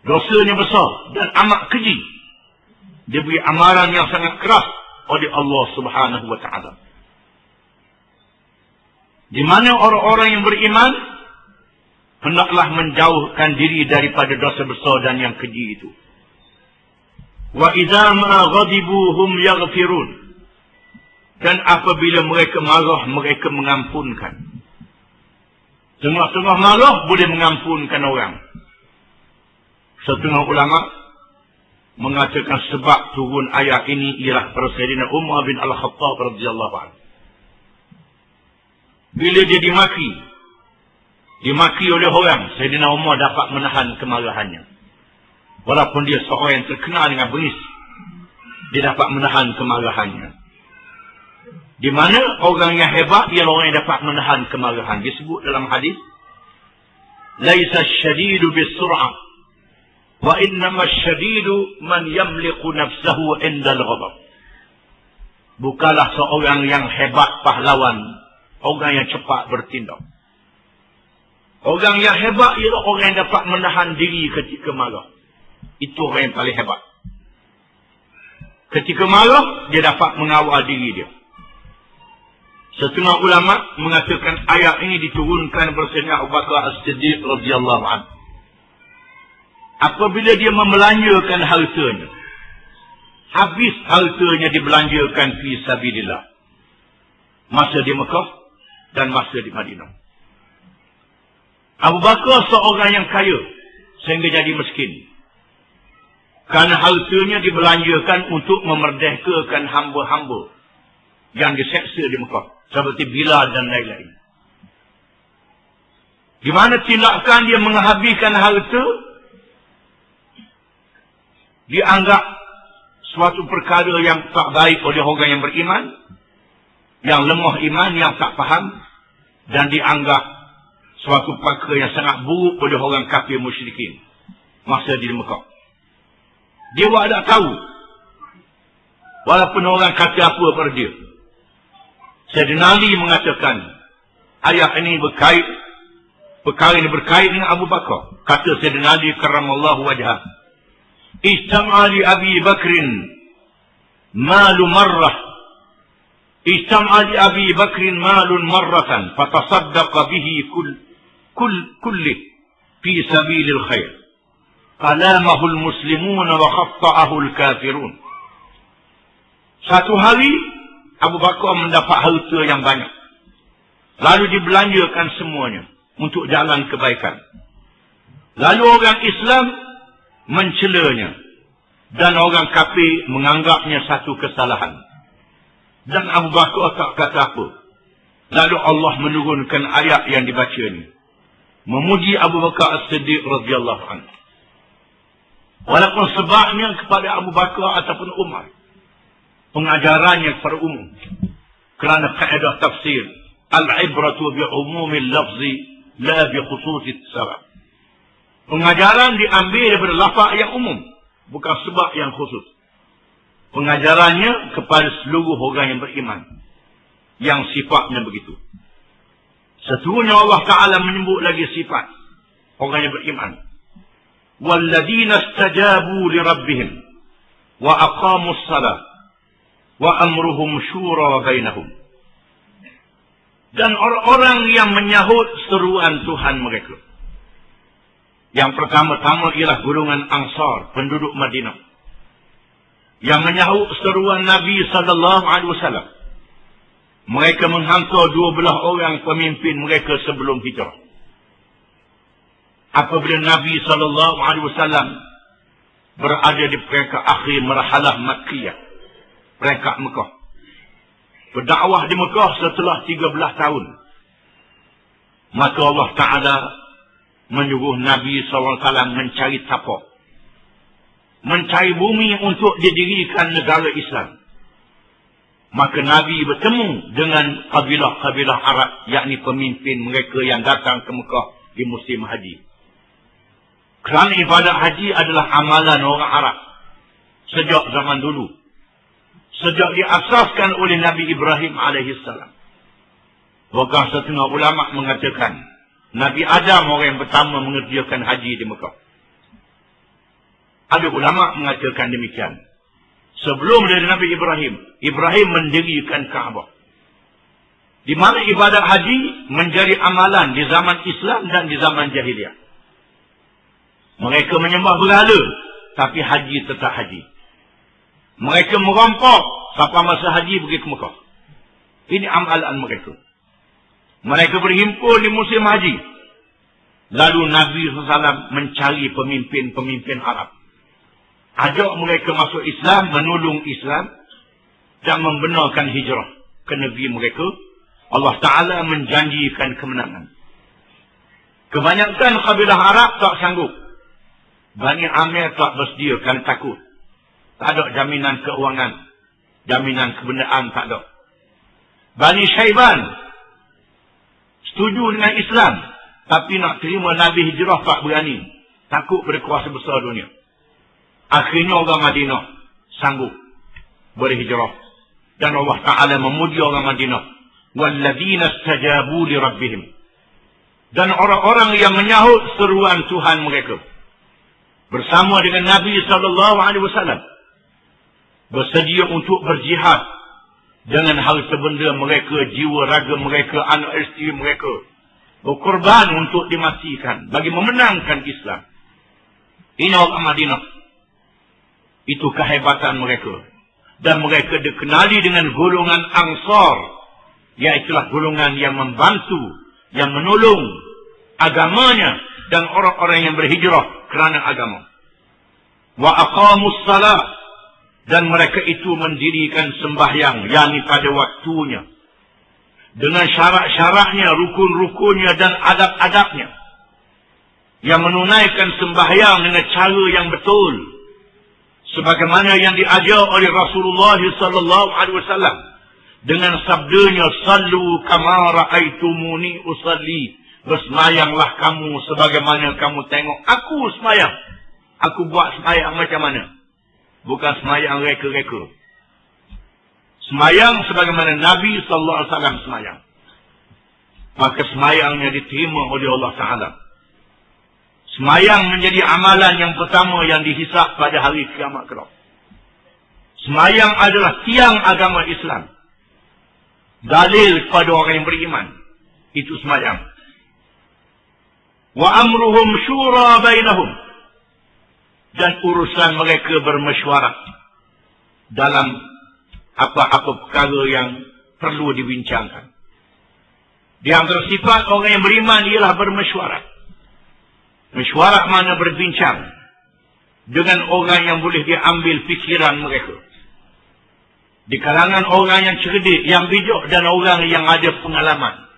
Dosanya besar dan amat keji. Dia beri amaran yang sangat keras oleh Allah Subhanahu wa ta'ala. Di mana orang-orang yang beriman hendaklah menjauhkan diri daripada dosa besar dan yang keji itu. Wa idza ma ghadibu hum yaghfirun. Dan apabila mereka marah, mereka mengampunkan. Tengah-tengah marah boleh mengampunkan orang. Setengah ulama mengatakan sebab turun ayat ini ialah Sayyidina Umar bin Al-Khattab radhiyallahu anhu. Bila dia dimaki oleh orang, Sayyidina Umar dapat menahan kemarahannya. Walaupun dia seorang yang terkenal dengan bengis, dia dapat menahan kemarahannya. Di mana orang yang hebat ialah orang yang dapat menahan kemarahan. Disebut dalam hadis, laisa syadidu bisur'ah, wa innama syadidu man yamliku nafsahu indal ghadab. Bukanlah seorang yang hebat pahlawan, orang yang cepat bertindak. Orang yang hebat ialah orang yang dapat menahan diri ketika marah. Itu orang yang paling hebat. Ketika marah, dia dapat mengawal diri dia. Setengah ulama mengatakan ayat ini diturunkan bersama Abu Bakar As-Siddiq radhiyallahu anhu. Apabila dia membelanjakan hartanya, habis hartanya dibelanjakan fi sabilillah. Masa di Mekah dan masa di Madinah. Abu Bakar seorang yang kaya sehingga jadi miskin. Kerana hartanya dibelanjakan untuk memerdekakan hamba-hamba yang diseksa di Mekah. Seperti Bilal dan lain-lain. Di mana tindakan dia menghabiskan harta dianggap suatu perkara yang tak baik oleh orang yang beriman, yang lemah iman, yang tak faham, dan dianggap suatu perkara yang sangat buruk oleh orang kafir musyrikin masa di Mekah. Dia tak tahu, walaupun orang kata apa pada dia. Sayyidina Ali mengatakan ayat ini perkara ini berkait dengan Abu Bakar. Kata Sayyidina Ali karramallahu wajhah, Ijtam'a li Abi Bakrin malu marrah. Ijtam'a li Abi Bakrin malun marratan fatasaddaqa bihi kulli fi sabilil khair. Qalamahu al-muslimun wa khatta'ahu al-kafirun. Satu hari, Abu Bakar mendapat harta yang banyak. Lalu dibelanjakan semuanya untuk jalan kebaikan. Lalu orang Islam mencelanya. Dan orang kafir menganggapnya satu kesalahan. Dan Abu Bakar tak kata apa. Lalu Allah menurunkan ayat yang dibaca ini, memuji Abu Bakar As-Siddiq radhiyallahu anhu. Walaupun sebabnya kepada Abu Bakar ataupun Umar, pengajarannya kepada umum. Kerana kaedah tafsir, al-ibratu bi'umumil lafzi la bi khususis sabab. Pengajaran diambil daripada lafaz yang umum, bukan sebab yang khusus. Pengajarannya kepada seluruh orang yang beriman, yang sifatnya begitu. Sesungguhnya Allah Ta'ala menyebut lagi sifat orang yang beriman. وَالَّذِينَ اسْتَجَابُوا لِرَبِّهِمْ وَأَقَامُوا الصَّلَاةَ وَأَمْرُهُمْ شُورَى بَيْنَهُمْ. Dan orang-orang yang menyahut seruan Tuhan mereka. Yang pertama-tama ialah golongan Ansar, penduduk Madinah, yang menyahut seruan Nabi SAW. Mereka menghantar 12 orang pemimpin mereka sebelum hijrah. Apabila Nabi SAW berada di peringkat akhir marhalah Makkiyah, peringkat Mekah, berdakwah di Mekah setelah 13 tahun, maka Allah Ta'ala menyuruh Nabi SAW mencari tapak, mencari bumi untuk didirikan negara Islam. Maka Nabi bertemu dengan kabilah-kabilah Arab, yakni pemimpin mereka yang datang ke Mekah di musim haji. Kerana ibadat haji adalah amalan orang Arab sejak zaman dulu, sejak diasaskan oleh Nabi Ibrahim AS. Bahkan setengah ulama mengatakan Nabi Adam orang yang pertama mengerjakan haji di Mekah. Ada ulama mengatakan demikian. Sebelum dari Nabi Ibrahim, Ibrahim mendirikan Kaabah. Di mana ibadat haji menjadi amalan di zaman Islam dan di zaman jahiliah. Mereka menyembah berhala, tapi haji tetap haji. Mereka merampok sampai masa haji pergi ke Mekah. Ini amalan mereka. Mereka berhimpun di musim haji. Lalu Nabi SAW mencari pemimpin-pemimpin Arab. Ajak mereka masuk Islam, menolong Islam, dan membenarkan hijrah ke negeri mereka. Allah Ta'ala menjanjikan kemenangan. Kebanyakan kabilah Arab tak sanggup. Bani Amir tak bersedia kerana takut. Tak ada jaminan keuangan, jaminan kebendaan tak ada. Bani Syaiban setuju dengan Islam, tapi nak terima Nabi hijrah tak berani. Takut pada kuasa besar dunia. Akhirnya orang Madinah sanggup berhijrah. Dan Allah Ta'ala memuji orang Madinah. وَالَّذِينَ اسْتَجَابُوا لِرَبِّهِمْ. Dan orang-orang yang menyahut seruan Tuhan mereka. Bersama dengan Nabi SAW. Bersedia untuk berjihad. Dengan harta benda mereka, jiwa raga mereka, anak isteri mereka. Berkorban untuk dimatikan. Bagi memenangkan Islam. Ini orang Madinah. Itu kehebatan mereka. Dan mereka dikenali dengan golongan Ansar. Iaitulah golongan yang membantu, yang menolong agamanya dan orang-orang yang berhijrah kerana agama. Wa aqamus salat. Dan mereka itu mendirikan sembahyang, yakni pada waktunya. Dengan syarat-syaratnya, rukun-rukunnya dan adab-adabnya. Yang menunaikan sembahyang dengan cara yang betul. Sebagaimana yang diajar oleh Rasulullah SAW. Dengan sabdanya, Sallu kama ra'aitumuni usalli. Bersemayanglah kamu sebagaimana kamu tengok aku semayang. Aku buat semayang macam mana? Bukan semayang reka-reka. Semayang sebagaimana Nabi SAW semayang. Maka semayangnya diterima oleh Allah Ta'ala. Semayang menjadi amalan yang pertama yang dihisap pada hari kiamat kelak. Semayang adalah tiang agama Islam. Dalil kepada orang yang beriman. Itu semayang. Wa amruhum syura bainahum. Dan urusan mereka bermesyuarat dalam apa-apa perkara yang perlu dibincangkan. Di antara sifat orang yang beriman ialah bermesyuarat. Mesyuarat mana berbincang dengan orang yang boleh diambil fikiran mereka. Di kalangan orang yang cerdik, yang bijak dan orang yang ada pengalaman.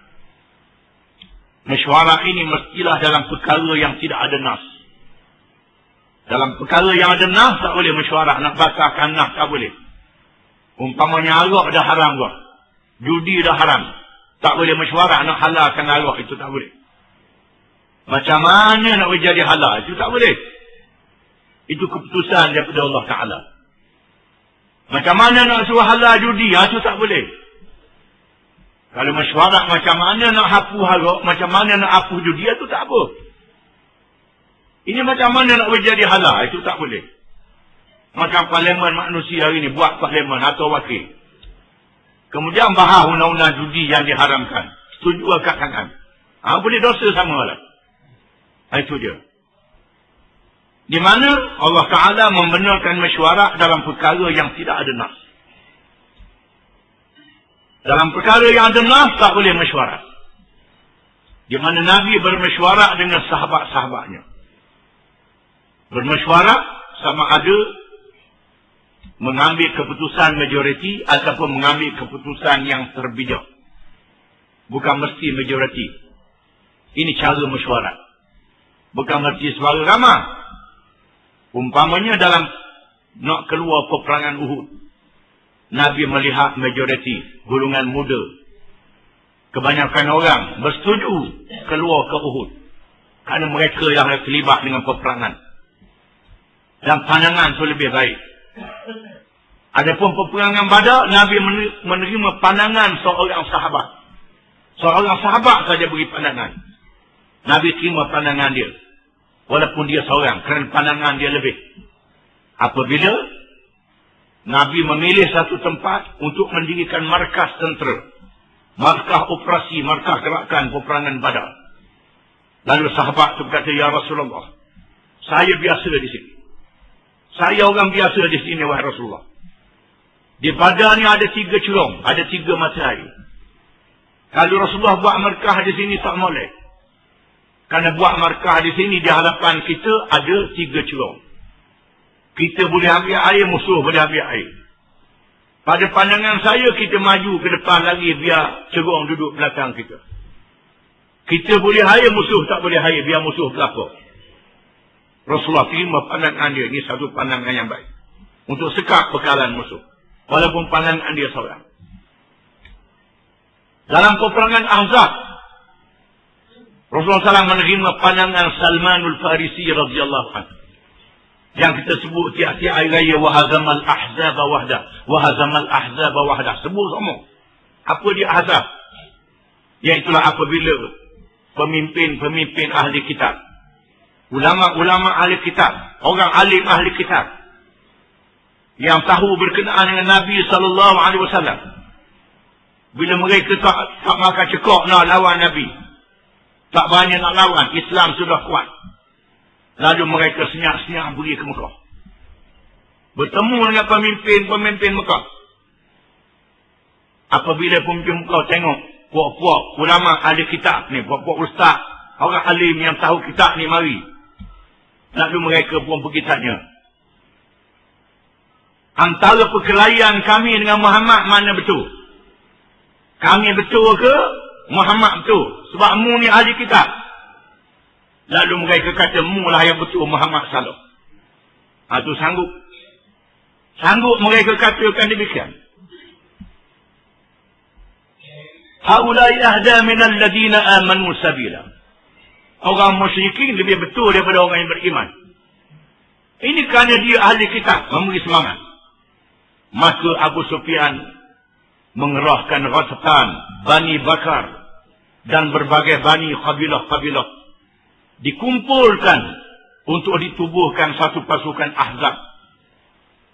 Mesyuarat ini mestilah dalam perkara yang tidak ada nas. Dalam perkara yang ada nas tak boleh mesyuarat. Nak batalkan nas tak boleh. Umpamanya arak dah haram buat. Judi dah haram. Tak boleh mesyuarat nak halalkan arak, itu tak boleh. Macam mana nak jadi halal, itu tak boleh. Itu keputusan daripada Allah Ta'ala. Macam mana nak suruh halal judi, itu tak boleh. Kalau mesyuarat macam mana nak hapus arak, macam mana nak hapus judi, itu tak apa. Ini macam mana nak jadi halal, itu tak boleh. Macam parlimen manusia hari ini, buat parlimen atau wakil. Kemudian bahas undang-undang judi yang diharamkan. Setuju akak tangan. Boleh dosa sama lah. Itu dia. Di mana Allah Ta'ala membenarkan mesyuarat dalam perkara yang tidak ada nas. Dalam perkara yang ada nas, tak boleh mesyuarat. Di mana Nabi bermesyuarat dengan sahabat-sahabatnya. Bermesyuarat sama ada mengambil keputusan majoriti ataupun mengambil keputusan yang terbijak. Bukan mesti majoriti. Ini cara mesyuarat. Bukan mesti suara ramai. Umpamanya dalam nak keluar peperangan Uhud, Nabi melihat majoriti, golongan muda. Kebanyakan orang bersetuju keluar ke Uhud. Kerana mereka yang terlibat dengan peperangan. Dan pandangan itu lebih baik. Adapun peperangan Badar, Nabi menerima pandangan seorang sahabat. Seorang sahabat saja beri pandangan. Nabi terima pandangan dia. Walaupun dia seorang, kerana pandangan dia lebih. Apabila Nabi memilih satu tempat untuk mendirikan markas tentera, markas operasi, markas gerakan peperangan Badar. Lalu sahabat itu berkata, "Ya Rasulullah, saya biasa di sini. Saya orang biasa di sini, wahai Rasulullah. Di Badar ni ada 3 curung, ada 3 matahari. Kalau Rasulullah buat markah di sini tak boleh. Kerana buat markah di sini di hadapan kita ada 3 curung. Kita boleh ambil air, musuh boleh ambil air. Pada pandangan saya, kita maju ke depan lagi biar curung duduk belakang kita. Kita boleh air, musuh tak boleh air, biar musuh berlapar." Rasulullah terima pandangan dia. Ini satu pandangan yang baik. Untuk sekat bekalan musuh. Walaupun pandangan dia seorang. Dalam peperangan Ahzab, Rasulullah SAW menerima pandangan Salmanul Farisi radhiyallahu anhu. Yang kita sebut tiap-tiap hari raya, wahazamal ahzaba wahdah. Wahazamal ahzaba wahdah. Sebut semua. Apa dia Ahzab? Iaitulah apabila pemimpin-pemimpin ahli kitab, ulama-ulama ahli kitab, orang alim ahli kitab yang tahu berkenaan dengan Nabi SAW, bila mereka tak makan cekok nak lawan Nabi, tak banyak nak lawan, Islam sudah kuat, lalu mereka senyap-senyap pergi ke Mekah, bertemu dengan pemimpin-pemimpin Mekah. Apabila pemimpin Mekah tengok puak-puak ulama ahli kitab ni, puak-puak ustaz, orang alim yang tahu kitab ni mari, lalu mereka pun pergi tanya, antara perkelahian kami dengan Muhammad mana betul? Kami betul ke Muhammad betul? Sebab mu ni ahli kitab. Lalu mereka kata, mu lah yang betul, Muhammad salah. Itu sanggup. Sanggup mereka katakan demikian. Haulai ahda minal ladina amanu sabila. Orang musyrikin lebih betul daripada orang yang beriman. Ini kerana dia ahli kitab, memberi semangat. Maka Abu Sufyan mengerahkan Ghatafan, Bani Bakar dan berbagai bani kabilah-kabilah dikumpulkan untuk ditubuhkan satu pasukan Ahzab,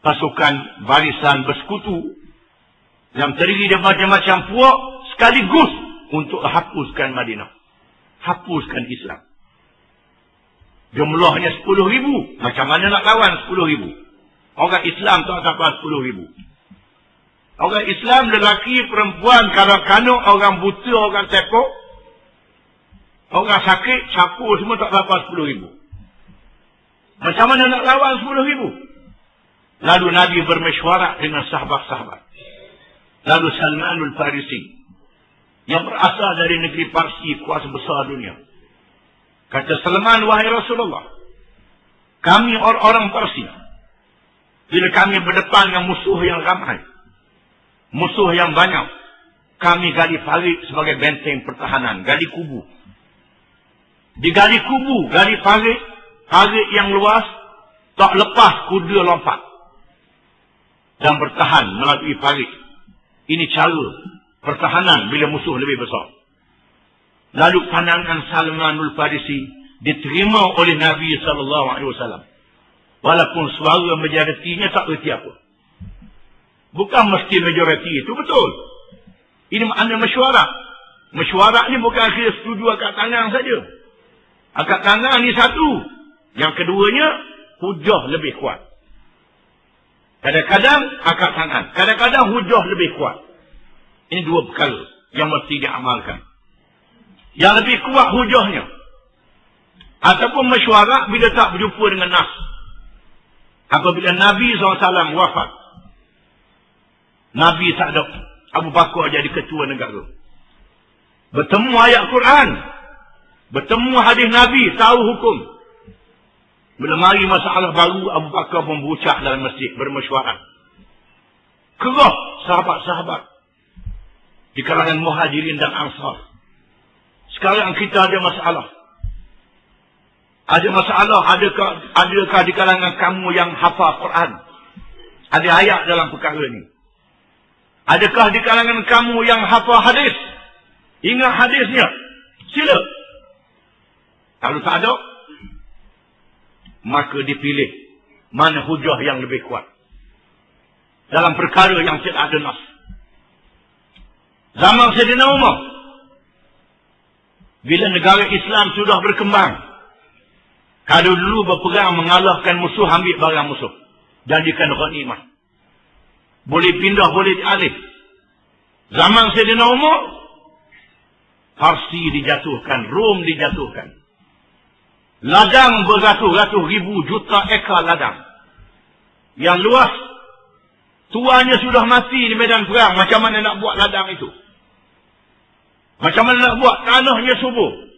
pasukan barisan bersekutu yang terdiri dari macam-macam puak sekaligus untuk hapuskan Madinah, hapuskan Islam. Jumlahnya 10,000. Macam mana nak lawan 10,000? Orang Islam tak dapat 10,000. Orang Islam, lelaki, perempuan, kanak-kanak, orang buta, orang tepok, orang sakit, cakur semua tak dapat 10,000. Macam mana nak lawan 10,000? Lalu Nabi bermesyuarat dengan sahabat-sahabat. Lalu Salmanul Farisi, yang berasal dari negeri Parsi, kuasa besar dunia. Kata Salman, wahai Rasulullah, kami orang-orang Parsi, bila kami berdepan dengan musuh yang ramai, musuh yang banyak, kami gali parit sebagai benteng pertahanan, gali kubu. Digali kubu, gali parit yang luas, tak lepas kuda lompat dan bertahan melalui parit. Ini cara pertahanan bila musuh lebih besar. Lalu pandangan Salmanul Farisi diterima oleh Nabi SAW. Walaupun suara majoritinya tak erti apa. Bukan mesti majoriti itu betul. Ini makna mesyuarat. Mesyuarat ni bukan kira setuju akad tangan saja. Akad tangan ni satu. Yang keduanya, hujah lebih kuat. Kadang-kadang akad tangan. Kadang-kadang hujah lebih kuat. Ini dua perkara yang mesti diamalkan. Yang lebih kuat hujahnya. Ataupun mesyuarat bila tak berjumpa dengan nas. Apabila Nabi SAW wafat, Nabi tak ada, Abu Bakar jadi ketua negara. Bertemu ayat Quran, bertemu hadis Nabi, tahu hukum. Bila mari masalah baru, Abu Bakar membucak dalam masjid, bermesyuarat. Kerah sahabat-sahabat di kalangan Muhajirin dan Ansar. Sekarang kita ada masalah. Ada masalah, adakah di kalangan kamu yang hafal Quran? Ada ayat dalam perkara ini. Adakah di kalangan kamu yang hafal hadis? Ingat hadisnya. Sila. Kalau tak ada, maka dipilih mana hujah yang lebih kuat. Dalam perkara yang tidak ada nas. Zaman Sayyidina Umar, bila negara Islam sudah berkembang, kalau dulu berperang mengalahkan musuh, ambil barang musuh, jadikan ghanimah. Boleh pindah, boleh dialih. Zaman Sayyidina Umar, Parsi dijatuhkan, Rom dijatuhkan. Ladang beratus-ratus ribu juta ekar ladang. Yang luas, tuannya sudah mati di medan perang. Macam mana nak buat ladang itu? Macam mana nak buat? Tanahnya subur.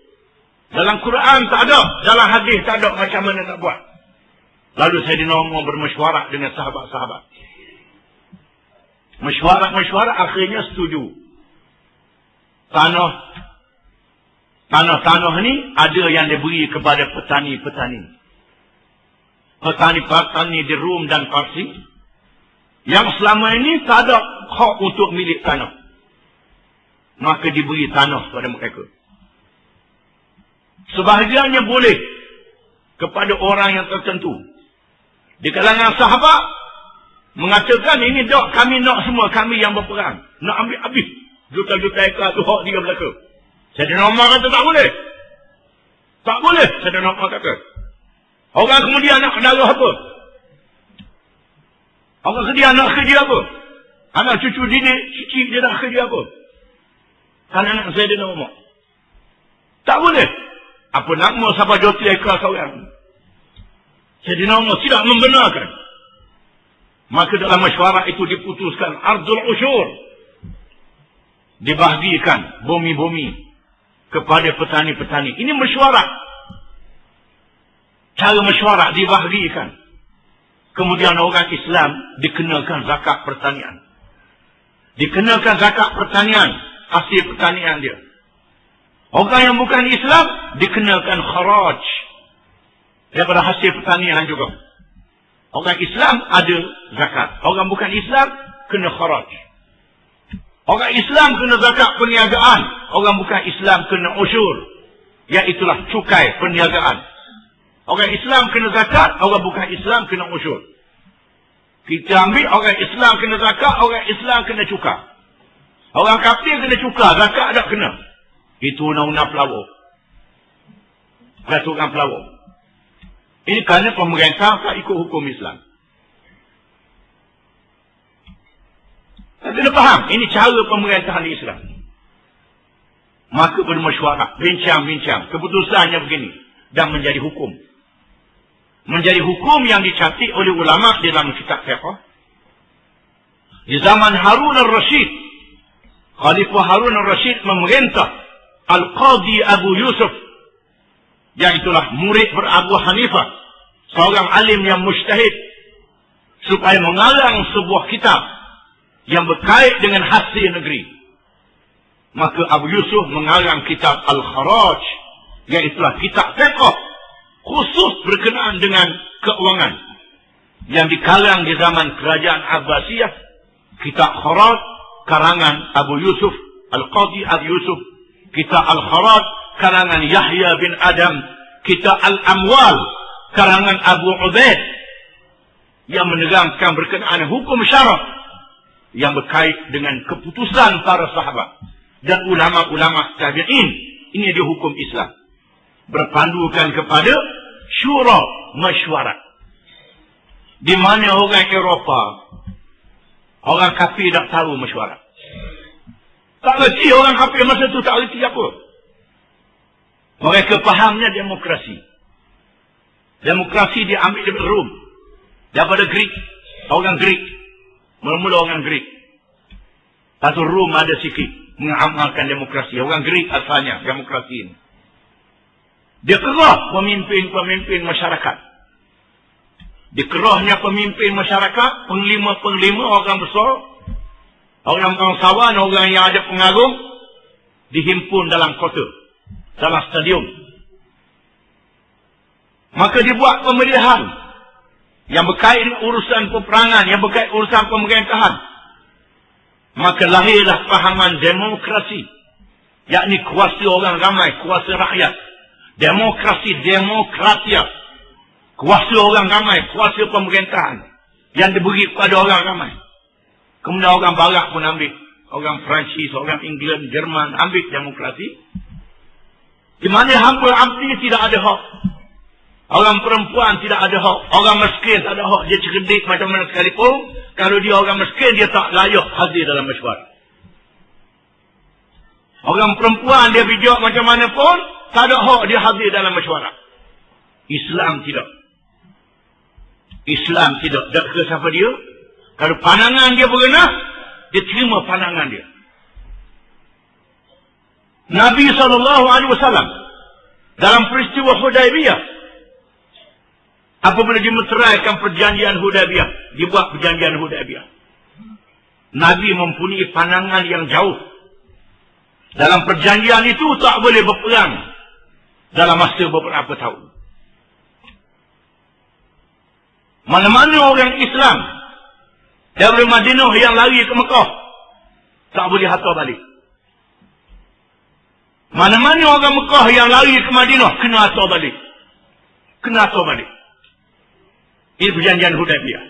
Dalam Quran tak ada, dalam hadis tak ada macam mana nak buat. Lalu Sayyidina Umar bermesyuarat dengan sahabat-sahabat. Mesyuarat akhirnya setuju. Tanah ni ada yang diberi kepada petani-petani. Petani-petani di Rom dan Parsi yang selama ini tak ada hak untuk milik tanah. Maka diberi tanah kepada mereka. Sebahagiannya boleh kepada orang yang tertentu. Di kalangan sahabat mengatakan ini dok, kami nak semua, kami yang berperang. Nak ambil habis juta-juta ekar tu hak dia belaka. Sayyidina Umar kata tak boleh. Tak boleh, Sayyidina Umar kata. Orang kemudian nak darah apa? Orang kemudian nak kerja apa? Anak cucu didik, dia nak kerja apa? Kan anak Sayyidina Umar. Tak boleh. Apa nama sahabat joti ekar seorang? Sayyidina Umar tidak membenarkan. Maka dalam mesyuarat itu diputuskan ardul usyur. Dibahagikan bumi-bumi kepada petani-petani. Ini mesyuarat. Cara mesyuarat dibahagikan. Kemudian orang Islam dikenakan zakat pertanian. Dikenakan zakat pertanian, hasil pertanian dia. Orang yang bukan Islam dikenakan kharaj daripada hasil pertanian juga. Orang Islam ada zakat. Orang bukan Islam kena kharaj. Orang Islam kena zakat perniagaan. Orang bukan Islam kena usyur. Iaitulah cukai perniagaan. Orang Islam kena zakat. Orang bukan Islam kena usyur. Kita ambil orang Islam kena zakat. Orang Islam kena cukai. Orang kafir kena cukai. Zakat tak kena. Itu undang-undang pelawak. Peraturan pelawak. Ini kerana pemerintah tak ikut hukum Islam. Kena faham, ini cara pemerintahan Islam. Maka bermesyuarat, bincang-bincang, keputusannya begini, dan menjadi hukum. Menjadi hukum yang dicatat oleh ulama di dalam kitab fiqh. Di zaman Harun al-Rashid, Khalifah Harun al-Rashid memerintah Al-Qadi Abu Yusuf, yang itulah murid Abu Hanifah, seorang alim yang mujtahid, supaya mengarang sebuah kitab yang berkait dengan hasil negeri. Maka Abu Yusuf mengarang kitab Al-Kharaj, iaitulah kitab fiqh khusus berkenaan dengan keuangan, yang dikarang di zaman kerajaan Abbasiyah. Kitab Kharaj karangan Abu Yusuf, Al-Qadi Abu Yusuf. Kitab Al-Kharaj karangan Yahya bin Adam. Kitab Al-Amwal karangan Abu Ubaid, yang menerangkan berkenaan hukum syarak yang berkait dengan keputusan para sahabat dan ulama-ulama tabi'in. Ini dia hukum Islam, berpandukan kepada syura, mesyuarat. Di mana orang Eropah, orang kafir tak tahu mesyuarat. Tak reti orang kafir masa tu, tak reti apa. Mereka fahamnya demokrasi. Demokrasi diambil dari Rom, daripada Greek. Orang Greek, mula-mula orang Greek. Satu Rom ada sikit mengamalkan demokrasi. Orang Greek asalnya demokrasi ini. Dia kerah pemimpin-pemimpin masyarakat. Dikerahnya pemimpin masyarakat, penglima-penglima, orang besar, orang bangsawan, orang yang ada pengaruh, dihimpun dalam kota, dalam stadium. Maka dibuat pemilihan yang berkait dengan urusan peperangan, yang berkait urusan pemerintahan. Maka lahirlah fahaman demokrasi, yakni kuasa orang ramai, kuasa rakyat. Demokrasi, demokratia, kuasa orang ramai, kuasa pemerintahan yang diberi kepada orang ramai. Kemudian orang barat pun ambil, orang Perancis, orang England, Jerman ambil demokrasi, di mana hamba abdi tidak ada hak, orang perempuan tidak ada hak, orang miskin tak ada hak. Dia cerdik macam mana sekalipun, kalau dia orang miskin, dia tak layak hadir dalam mesyuarat. Orang perempuan dia bijak macam mana pun, tak ada hak dia hadir dalam mesyuarat. Islam tidak. Islam tidak. Tak ke siapa dia. Kalau pandangan dia berenah, dia terima pandangan dia. Nabi SAW dalam peristiwa Hudaybiyah, apabila dimeteraikan perjanjian Hudaybiyah, dibuat perjanjian Hudaybiyah, Nabi mempunyai pandangan yang jauh. Dalam perjanjian itu tak boleh berperang dalam masa beberapa tahun. Mana-mana orang Islam dari Madinah yang lari ke Mekah, tak boleh hantar balik. Mana-mana orang Mekah yang lari ke Madinah, kena hantar balik. Kena hantar balik. Ini perjanjian Hudaybiyah.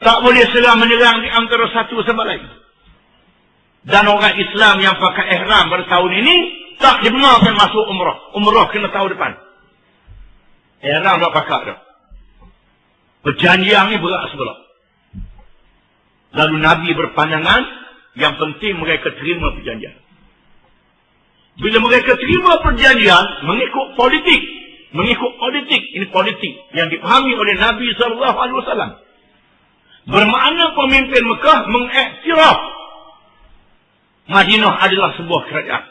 Tak boleh serang menyerang di antara satu sama lain. Dan orang Islam yang pakai ihram pada tahun ini tak dibenarkan masuk umrah. Umrah kena tahun depan. Ihram tak pakai dah. Perjanjian ni berat sebelah. Lalu Nabi berpandangan yang penting mereka terima perjanjian. Bila mereka terima perjanjian, mengikut politik. Mengikut politik. Ini politik yang dipahami oleh Nabi SAW. Bermakna pemimpin Mekah mengiktiraf Madinah adalah sebuah kerajaan.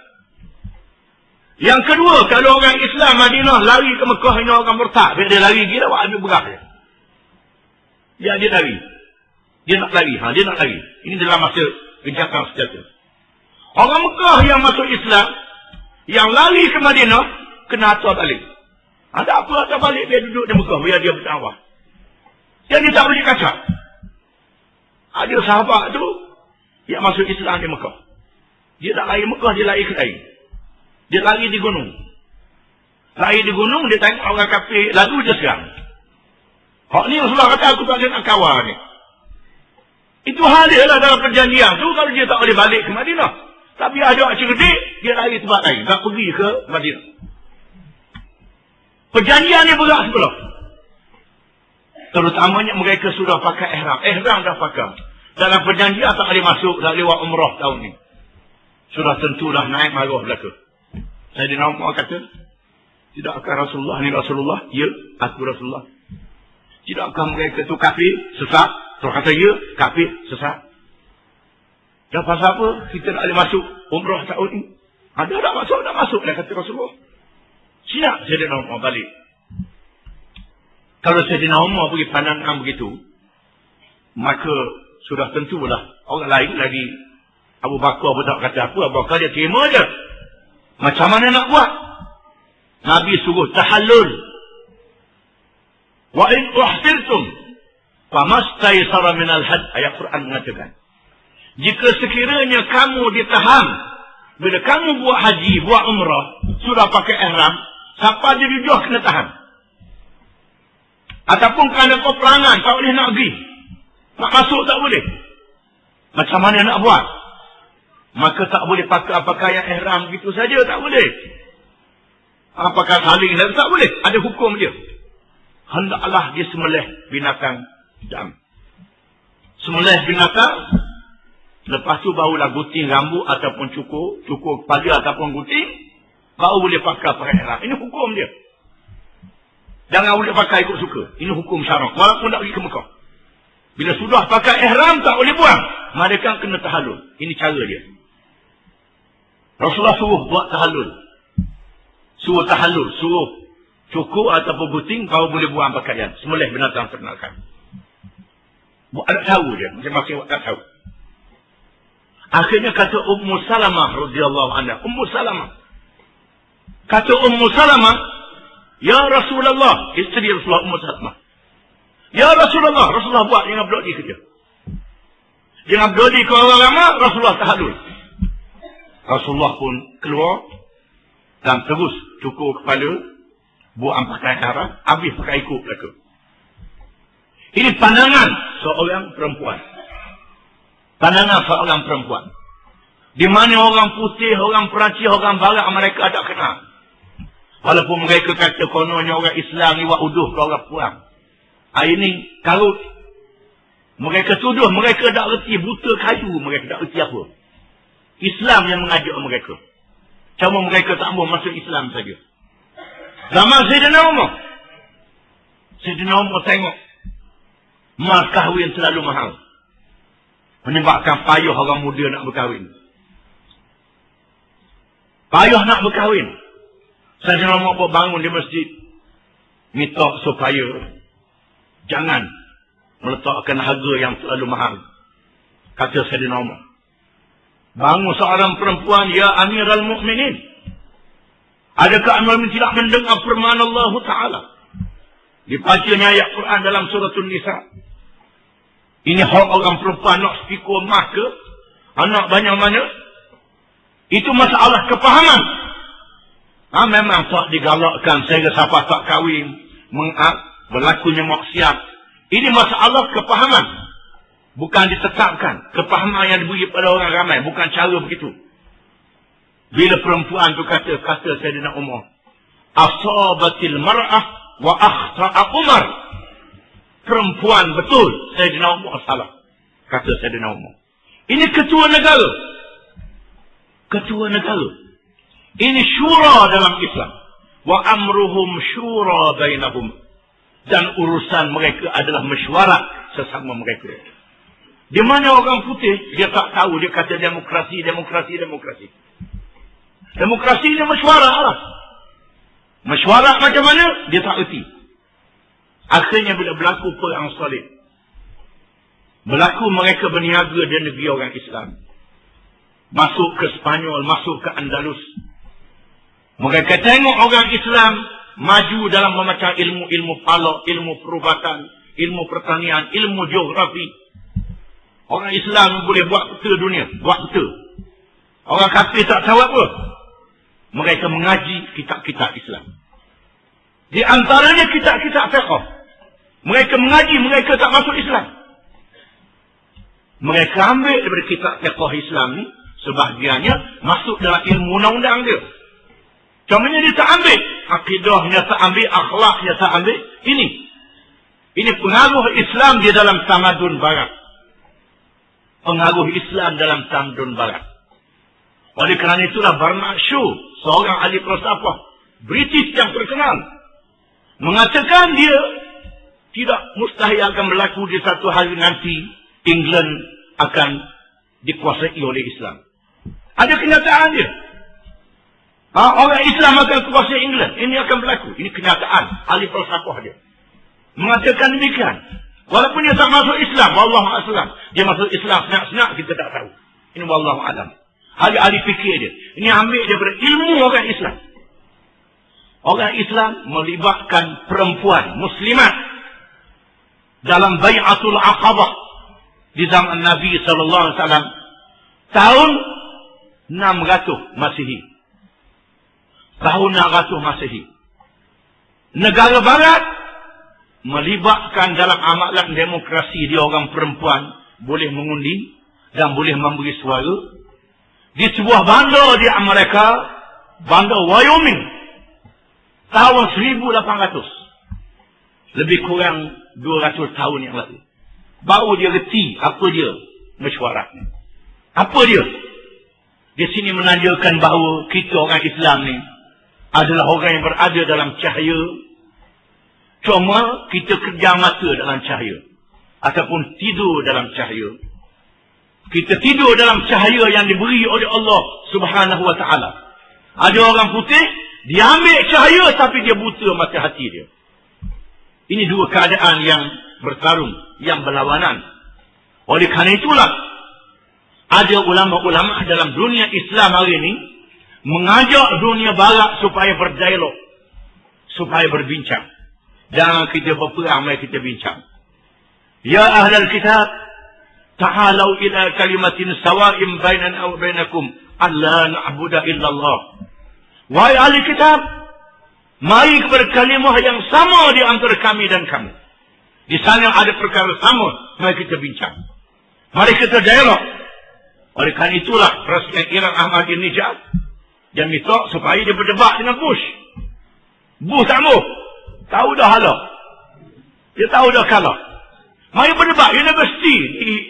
Yang kedua, kalau orang Islam Madinah lari ke Mekah, ini orang murtad. Dia lari gila, buat ambil berat dia. Dia lari. Dia nak lari. Dia nak lari. Ini dalam masa gencatan senjata. Orang Mekah yang masuk Islam, yang lari ke Madinah, kena atur balik. Ada apa atur balik, dia duduk di Mekah, biar dia bertawaf. Jadi tak boleh kacau. Ada sahabat tu yang masuk Islam di Mekah. Dia tak lari Mekah, dia lari ke lain. Dia lari di gunung. Lari di gunung, dia tengok orang kafir, lalu dia serang. Hak ni Rasulullah kata, aku tak ada nak kawal ni. Itu hal dia lah dalam perjanjian tu, kalau dia tak boleh balik ke Madinah. Tapi ada cerdik, dia lari tempat lain. Tak pergi ke Madinah. Perjanjian ni berat sebelah. Terutamanya mereka sudah pakai ihram. Ihram dah pakai. Dalam perjanjian tak boleh masuk, tak boleh buat umrah tahun ni. Sudah tentu dah naik marah belaka. Sayyidina Umar kata, tidakkah Rasulullah ni Rasulullah? Ya, aku Rasulullah. Tidakkah mereka tu kafir? Sesat. Terus kata ya, kafir, sesat. Dah pasal apa? Kita tak boleh masuk umrah tahun ni. Ada tak masuk? Tak masuk lah kata Rasulullah. Siap Sayyidina Umar balik. Kalau Sayyidina Umar pergi pandangan begitu, maka sudah tentulah orang lain lagi. Abu Bakar pun tak kata apa. Abu Bakar dia terima je. Macam mana nak buat? Nabi suruh tahallul. Wa in uhsirtum famastaysara minal had. Ayat Quran mengatakan, jika sekiranya kamu ditahan, bila kamu buat haji, buat umrah, sudah pakai ihram, siapa dia jujur kena tahan. Ataupun kerana peperangan, tak boleh nak pergi. Nak masuk tak boleh. Macam mana nak buat? Maka tak boleh pakai pakaian ihram begitu saja, tak boleh. Apakah saling, tak boleh. Ada hukum dia. Hendaklah dia sembelih binatang dam. Sembelih binatang, lepas tu barulah gunting rambut ataupun cukur kepala ataupun gunting, baru boleh pakai ihram. Ini hukum dia. Jangan boleh pakai ikut suka. Ini hukum syarak. Walaupun tak pergi ke Mekah. Bila sudah pakai ihram, tak boleh buang. Mereka kena tahallul. Ini cara dia. Rasulullah suruh buat tahallul. Suruh tahallul. Suruh cukur ataupun gunting, baru boleh buang pakaian. Sembelih binatang ternakan. Ada tahu dia. Masing-masing tak tahu. Akhirnya kata Ummu Salamah radhiyallahu anha. Ummu Salamah. Kata Ummu Salamah, ya Rasulullah. Isteri Rasulullah Ummu Salamah. Ya Rasulullah. Rasulullah buat jangan berdoa kerja. Jangan berdoa ke orang ramai. Rasulullah tahallul. Rasulullah pun keluar dan terus cukur kepala, buang pakaian ihram, habis pakai ikut mereka. Ini pandangan seorang perempuan. Pandangan seorang perempuan. Di mana orang putih, orang Perancis, orang Barat mereka tak kenal. Walaupun mereka kata kononnya orang Islam ni buat uduh ke orang puang. Ini karut. Mereka tuduh, mereka tak reti buta kayu, mereka tak reti apa. Islam yang mengajak mereka. Cuma mereka tak mahu masuk Islam saja. Zaman Sayyidina Umar. Sayyidina Umar tengok mas kahwin selalu mahal. Menyebabkan payah orang muda nak berkahwin. Payah nak berkahwin. Sayyidina Umar pun bangun di masjid. Minta supaya jangan meletakkan harga yang terlalu mahal. Kata Sayyidina Umar. Bangun seorang perempuan, ya Amirul Mukminin. Adakah Amirul Mukminin tidak mendengar firman Allah Ta'ala? Dibacanya ayat Quran dalam suratul Nisa. Ini hak orang perempuan nak speaker mah ke? Anak banyak mana? Itu masalah kepahaman. Memang tak digalakkan sehingga siapa tak kahwin, berlakunya maksiat. Ini masalah kepahaman. Bukan ditetapkan. Kepahaman yang diberi pada orang ramai. Bukan cara begitu. Bila perempuan tu kata Sayyidina Umar, asabatil mar'ah wa akhta'a Umar. Perempuan betul. Sayyidina Umar salah. Kata Sayyidina Umar. Ini ketua negara. Ketua negara. Ini syura dalam Islam. Wa amruhum syura bainahum. Dan urusan mereka adalah mesyuarat sesama mereka. Di mana orang putih, dia tak tahu, dia kata demokrasi. Demokrasi ni mesyuarat lah. Mesyuarat macam mana? Dia tak erti. Akhirnya bila berlaku perang salib, berlaku mereka berniaga di negeri orang Islam. Masuk ke Spanyol, masuk ke Andalus. Mereka tengok orang Islam maju dalam memecah ilmu falak, ilmu perubatan, ilmu pertanian, ilmu geografi. Orang Islam boleh buat peta dunia. Buat peta. Orang kafir tak tahu apa. Mereka mengaji kitab-kitab Islam. Di antaranya kitab-kitab fiqh. Mereka mengaji, mereka tak masuk Islam. Mereka ambil daripada kitab fiqh Islam ni, sebahagiannya masuk dalam ilmu undang-undang dia. Cumanya dia tak ambil. Akidahnya tak ambil, akhlaknya tak ambil. Ini pengaruh Islam di dalam tamadun barat. pengaruh Islam dalam Tamdun Barat. Oleh kerana itulah Bernard Shaw, seorang ahli falsafah British yang terkenal, mengatakan dia tidak mustahil akan berlaku di satu hari nanti England akan dikuasai oleh Islam. Ada kenyataan dia. Orang Islam akan kuasai England. Ini akan berlaku. Ini kenyataan. Ahli falsafah dia mengatakan demikian. Walaupun dia tak masuk Islam, wallahualam. Dia masuk Islam senak-senak, kita tak tahu. Ini wallahualam. Ahli fikir dia. Ini ambil daripada ilmu orang Islam. Orang Islam melibatkan perempuan Muslimat dalam Bai'atul Aqabah di zaman Nabi SAW tahun 600 Masehi. Tahun 600 Masehi. Negara Barat melibatkan dalam amalan demokrasi dia orang perempuan boleh mengundi dan boleh memberi suara di sebuah bandar di Amerika, bandar Wyoming, tahun 1800. Lebih kurang 200 tahun yang lalu. Baru dia reti apa dia mesyuaratnya. Apa dia? Di sini menandakan bahawa kita orang Islam ni adalah orang yang berada dalam cahaya. Cuma kita kerja mata dalam cahaya. Ataupun tidur dalam cahaya. Kita tidur dalam cahaya yang diberi oleh Allah Subhanahu wa ta'ala. Ada orang putih, dia ambil cahaya tapi dia buta mata hati dia. Ini dua keadaan yang bertarung, yang berlawanan. Oleh kerana itulah, ada ulama-ulama dalam dunia Islam hari ini mengajak dunia Barat supaya berdialog, supaya berbincang. Jangan kita berperang, mari kita bincang. Ya ahlal kitab, ta'alau ila kalimatin sawa'im bainana wa bainakum alla na'budu illallah. Wahai ahli kitab, mari kepada kalimah yang sama di antara kami dan kamu. Di sana ada perkara sama, mari kita bincang. Mari kita dialog. Oleh kerana itulah Presiden Iran Ahmadinejad dia minta supaya dia berdebat dengan Bush. Bush tak mau. Tahu dah halau. Dia tahu dah kalah. Mari berdebat. Universiti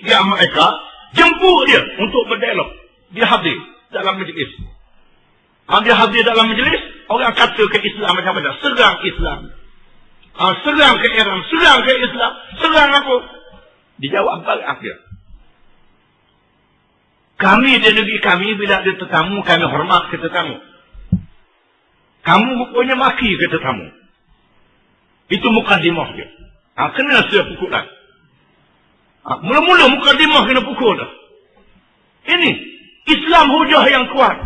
di Amerika jemput dia untuk berdialog. Dia hadir dalam majlis. Dia hadir dalam majlis, orang kata ke Islam macam-macam. Serang Islam. Serang ke Iran. Serang ke Islam. Serang apa? Dijawab balik dia. Kami di negeri kami, bila ada tetamu, kami hormat ke tetamu. Kamu rupanya maki ke tetamu. Itu mukadimah dia. Kena saya pukulan. Mula-mula mukadimah kena pukul dah. Ini Islam hujah yang kuat.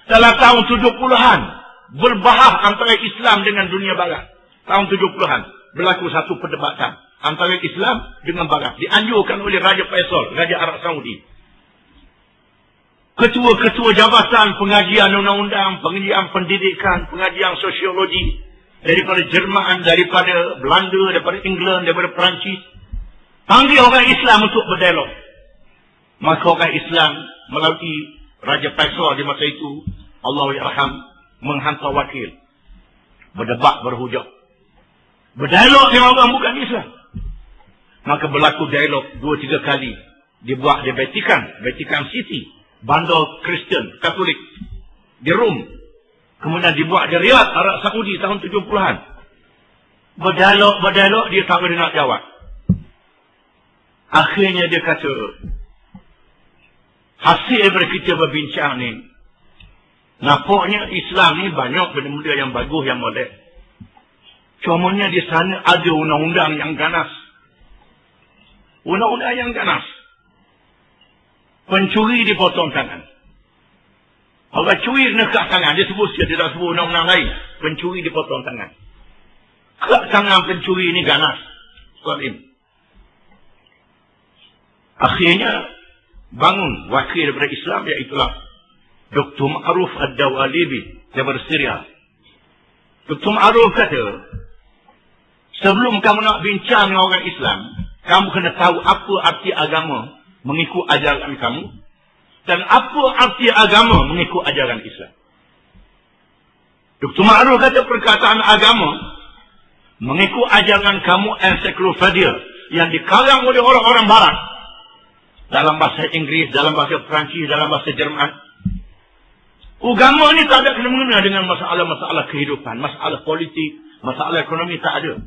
Dalam tahun 70-an, berbahah antara Islam dengan dunia Barat. Tahun 70-an, berlaku satu perdebatan antara Islam dengan Barat. Dianjurkan oleh Raja Faisal, Raja Arab Saudi. Ketua-ketua jabatan pengajian undang-undang, pengajian pendidikan, pengajian sosiologi, daripada Jerman, daripada Belanda, daripada England, daripada Perancis, panggil orang Islam untuk berdialog. Maka orang Islam melalui Raja Faisal di masa itu, Allahyarham, menghantar wakil. Berdebat, berhujah. Berdialog dengan orang bukan Islam. Maka berlaku dialog 2-3 kali. Dibuat di Vatican City. Bandar Kristian, Katolik. Di Rom. Kemudian dibuat di Riyadh, Arab Saudi tahun 70-an. Berdialog, dia tak boleh nak jawab. Akhirnya dia kata, hasil daripada kita berbincang ni, nampaknya Islam ni banyak benda-benda yang bagus, yang molek. Cumanya di sana ada undang-undang yang ganas. Undang-undang yang ganas. Pencuri dipotong tangan. Orang curi kena kat tangan. Dia sebut dia tidak sebut undang-undang lain. Pencuri dipotong tangan. Kat tangan pencuri ini ganas. Salim. Akhirnya bangun wakil daripada Islam, iaitulah Dr. Ma'ruf Ad-Dawalibi daripada Syria. Dr. Ma'ruf kata, sebelum kamu nak bincang dengan orang Islam, kamu kena tahu apa arti agama mengikut ajaran kamu, dan apa arti agama mengikut ajaran Islam. Dr. Ma'ruf kata perkataan agama mengikut ajaran kamu ensiklopedia yang dikarang oleh orang-orang Barat. dalam bahasa Inggeris, dalam bahasa Perancis, dalam bahasa Jerman. Agama ni tak ada kena-mengena dengan masalah-masalah kehidupan, masalah politik, masalah ekonomi, tak ada.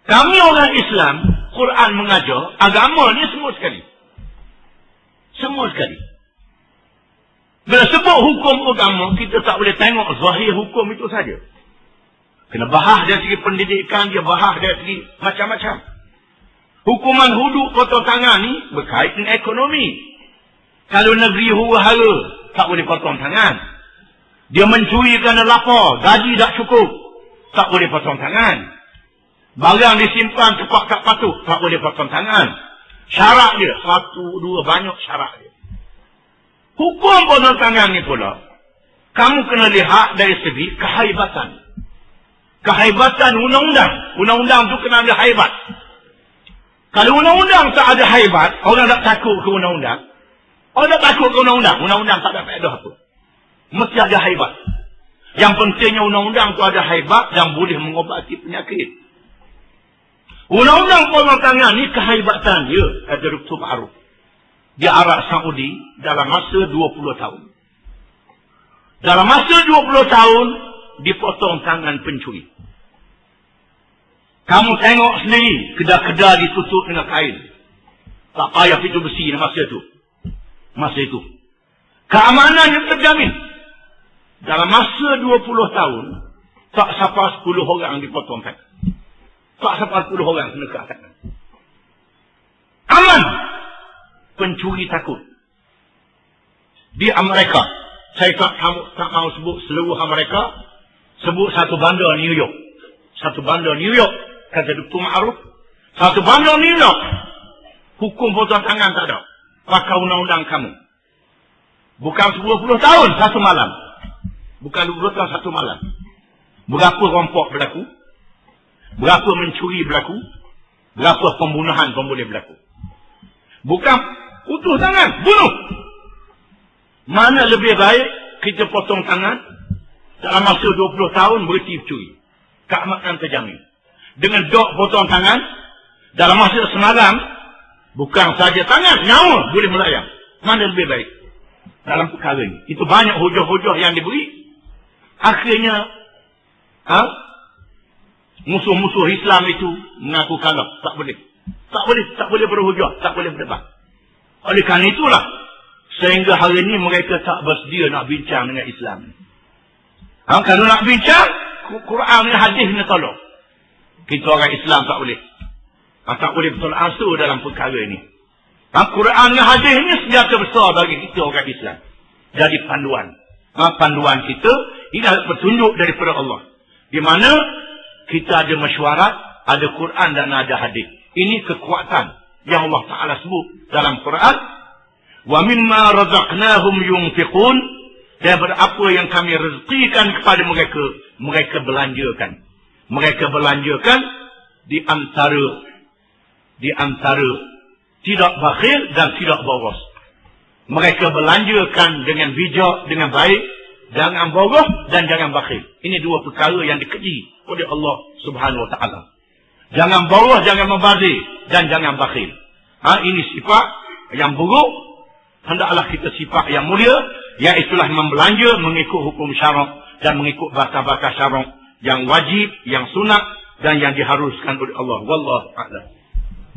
Kami orang Islam, Quran mengajar, agama ni semua sekali. Semua sekali. Bila sebut hukum agama, kita tak boleh tengok zahir hukum itu saja. Kena bahas dari segi pendidikan, dia bahas dari segi macam-macam. Hukuman hudud potong tangan ni berkait dengan ekonomi. Kalau negeri huru-hara, tak boleh potong tangan. Dia mencuri kerana lapar, gaji tak cukup, tak boleh potong tangan. Barang disimpan tepat tak patut, tak boleh potong tangan. Syarat dia, 1, 2, banyak syarat dia. Hukum potong tangan ni pula, kamu kena lihat dari segi kehaibatan. Kehaibatan undang-undang. Undang-undang tu kena ada haibat. Kalau undang-undang tak ada haibat, orang tak takut ke undang-undang. Orang tak takut ke undang-undang. Undang-undang tak ada faedah apa. Mesti ada haibat. Yang pentingnya undang-undang tu ada haibat yang boleh mengobati penyakit. Undang-undang potong tangan ni kehaibatan dia, kata Dr. Ma'ruf. Di Arab Saudi dalam masa 20 tahun. Dalam masa 20 tahun, dipotong tangan pencuri. Kamu tengok sendiri, kedai-kedai ditutup dengan kain. Tak payah pintu besi masa itu. Masa itu. Keamanan yang terjamin. Dalam masa 20 tahun, tak sampai 10 orang dipotong tangan. Tak sampai 10 orang kena ke tangan. Aman. Pencuri takut. Di Amerika, saya tak mahu sebut seluruh Amerika, sebut satu bandar New York. Satu bandar New York, kata Dr. Ma'ruf. Satu bandar New York, hukum potong tangan tak ada. Pakai undang-undang kamu. Bukan 10 tahun, satu malam. Bukan 20 tahun, satu malam. Berapa rompok berlaku? Berapa mencuri berlaku? Berapa pembunuhan pun boleh berlaku? Bukan putus tangan, bunuh. Mana lebih baik kita potong tangan dalam masa 20 tahun berhenti curi. Keamanan terjamin. Dengan dok potong tangan dalam masa semalam, bukan saja tangan, nyawa boleh melayang. Mana lebih baik dalam perkara ini? Itu banyak hujah-hujah yang diberi. Akhirnya musuh-musuh Islam itu mengaku kalah. Tak boleh. Tak boleh berhujah, tak boleh berdebat. Oleh kerana itulah sehingga hari ini mereka tak bersedia nak bincang dengan Islam. Kalau nak bincang, Quran dan hadis ni tolong. Kita orang Islam tak boleh. Tak boleh betul asa dalam perkara ini. Quran dan hadis ni senjata besar bagi kita orang Islam. Jadi panduan. Panduan kita, ini adalah petunjuk daripada Allah. Di mana kita ada mesyuarat, ada Quran dan ada hadis. Ini kekuatan yang Allah Ta'ala sebut dalam Quran. Wa mimma razaqnahum yunfiqun. Daripada apa yang kami rezekikan kepada mereka, mereka belanjakan. Mereka belanjakan di antara tidak bakhil dan tidak boros. Mereka belanjakan dengan bijak, dengan baik, jangan boros dan jangan bakhil. Ini dua perkara yang dikeji oleh Allah Subhanahu Wa Ta'ala. Jangan boros, jangan membazir dan jangan bakhil. Ini sifat yang buruk. Hendaklah kita sifat yang mulia, iaitulah membelanja mengikut hukum syarak dan mengikut batas-batas syarak yang wajib, yang sunat dan yang diharuskan oleh Allah. Wallahu a'lam.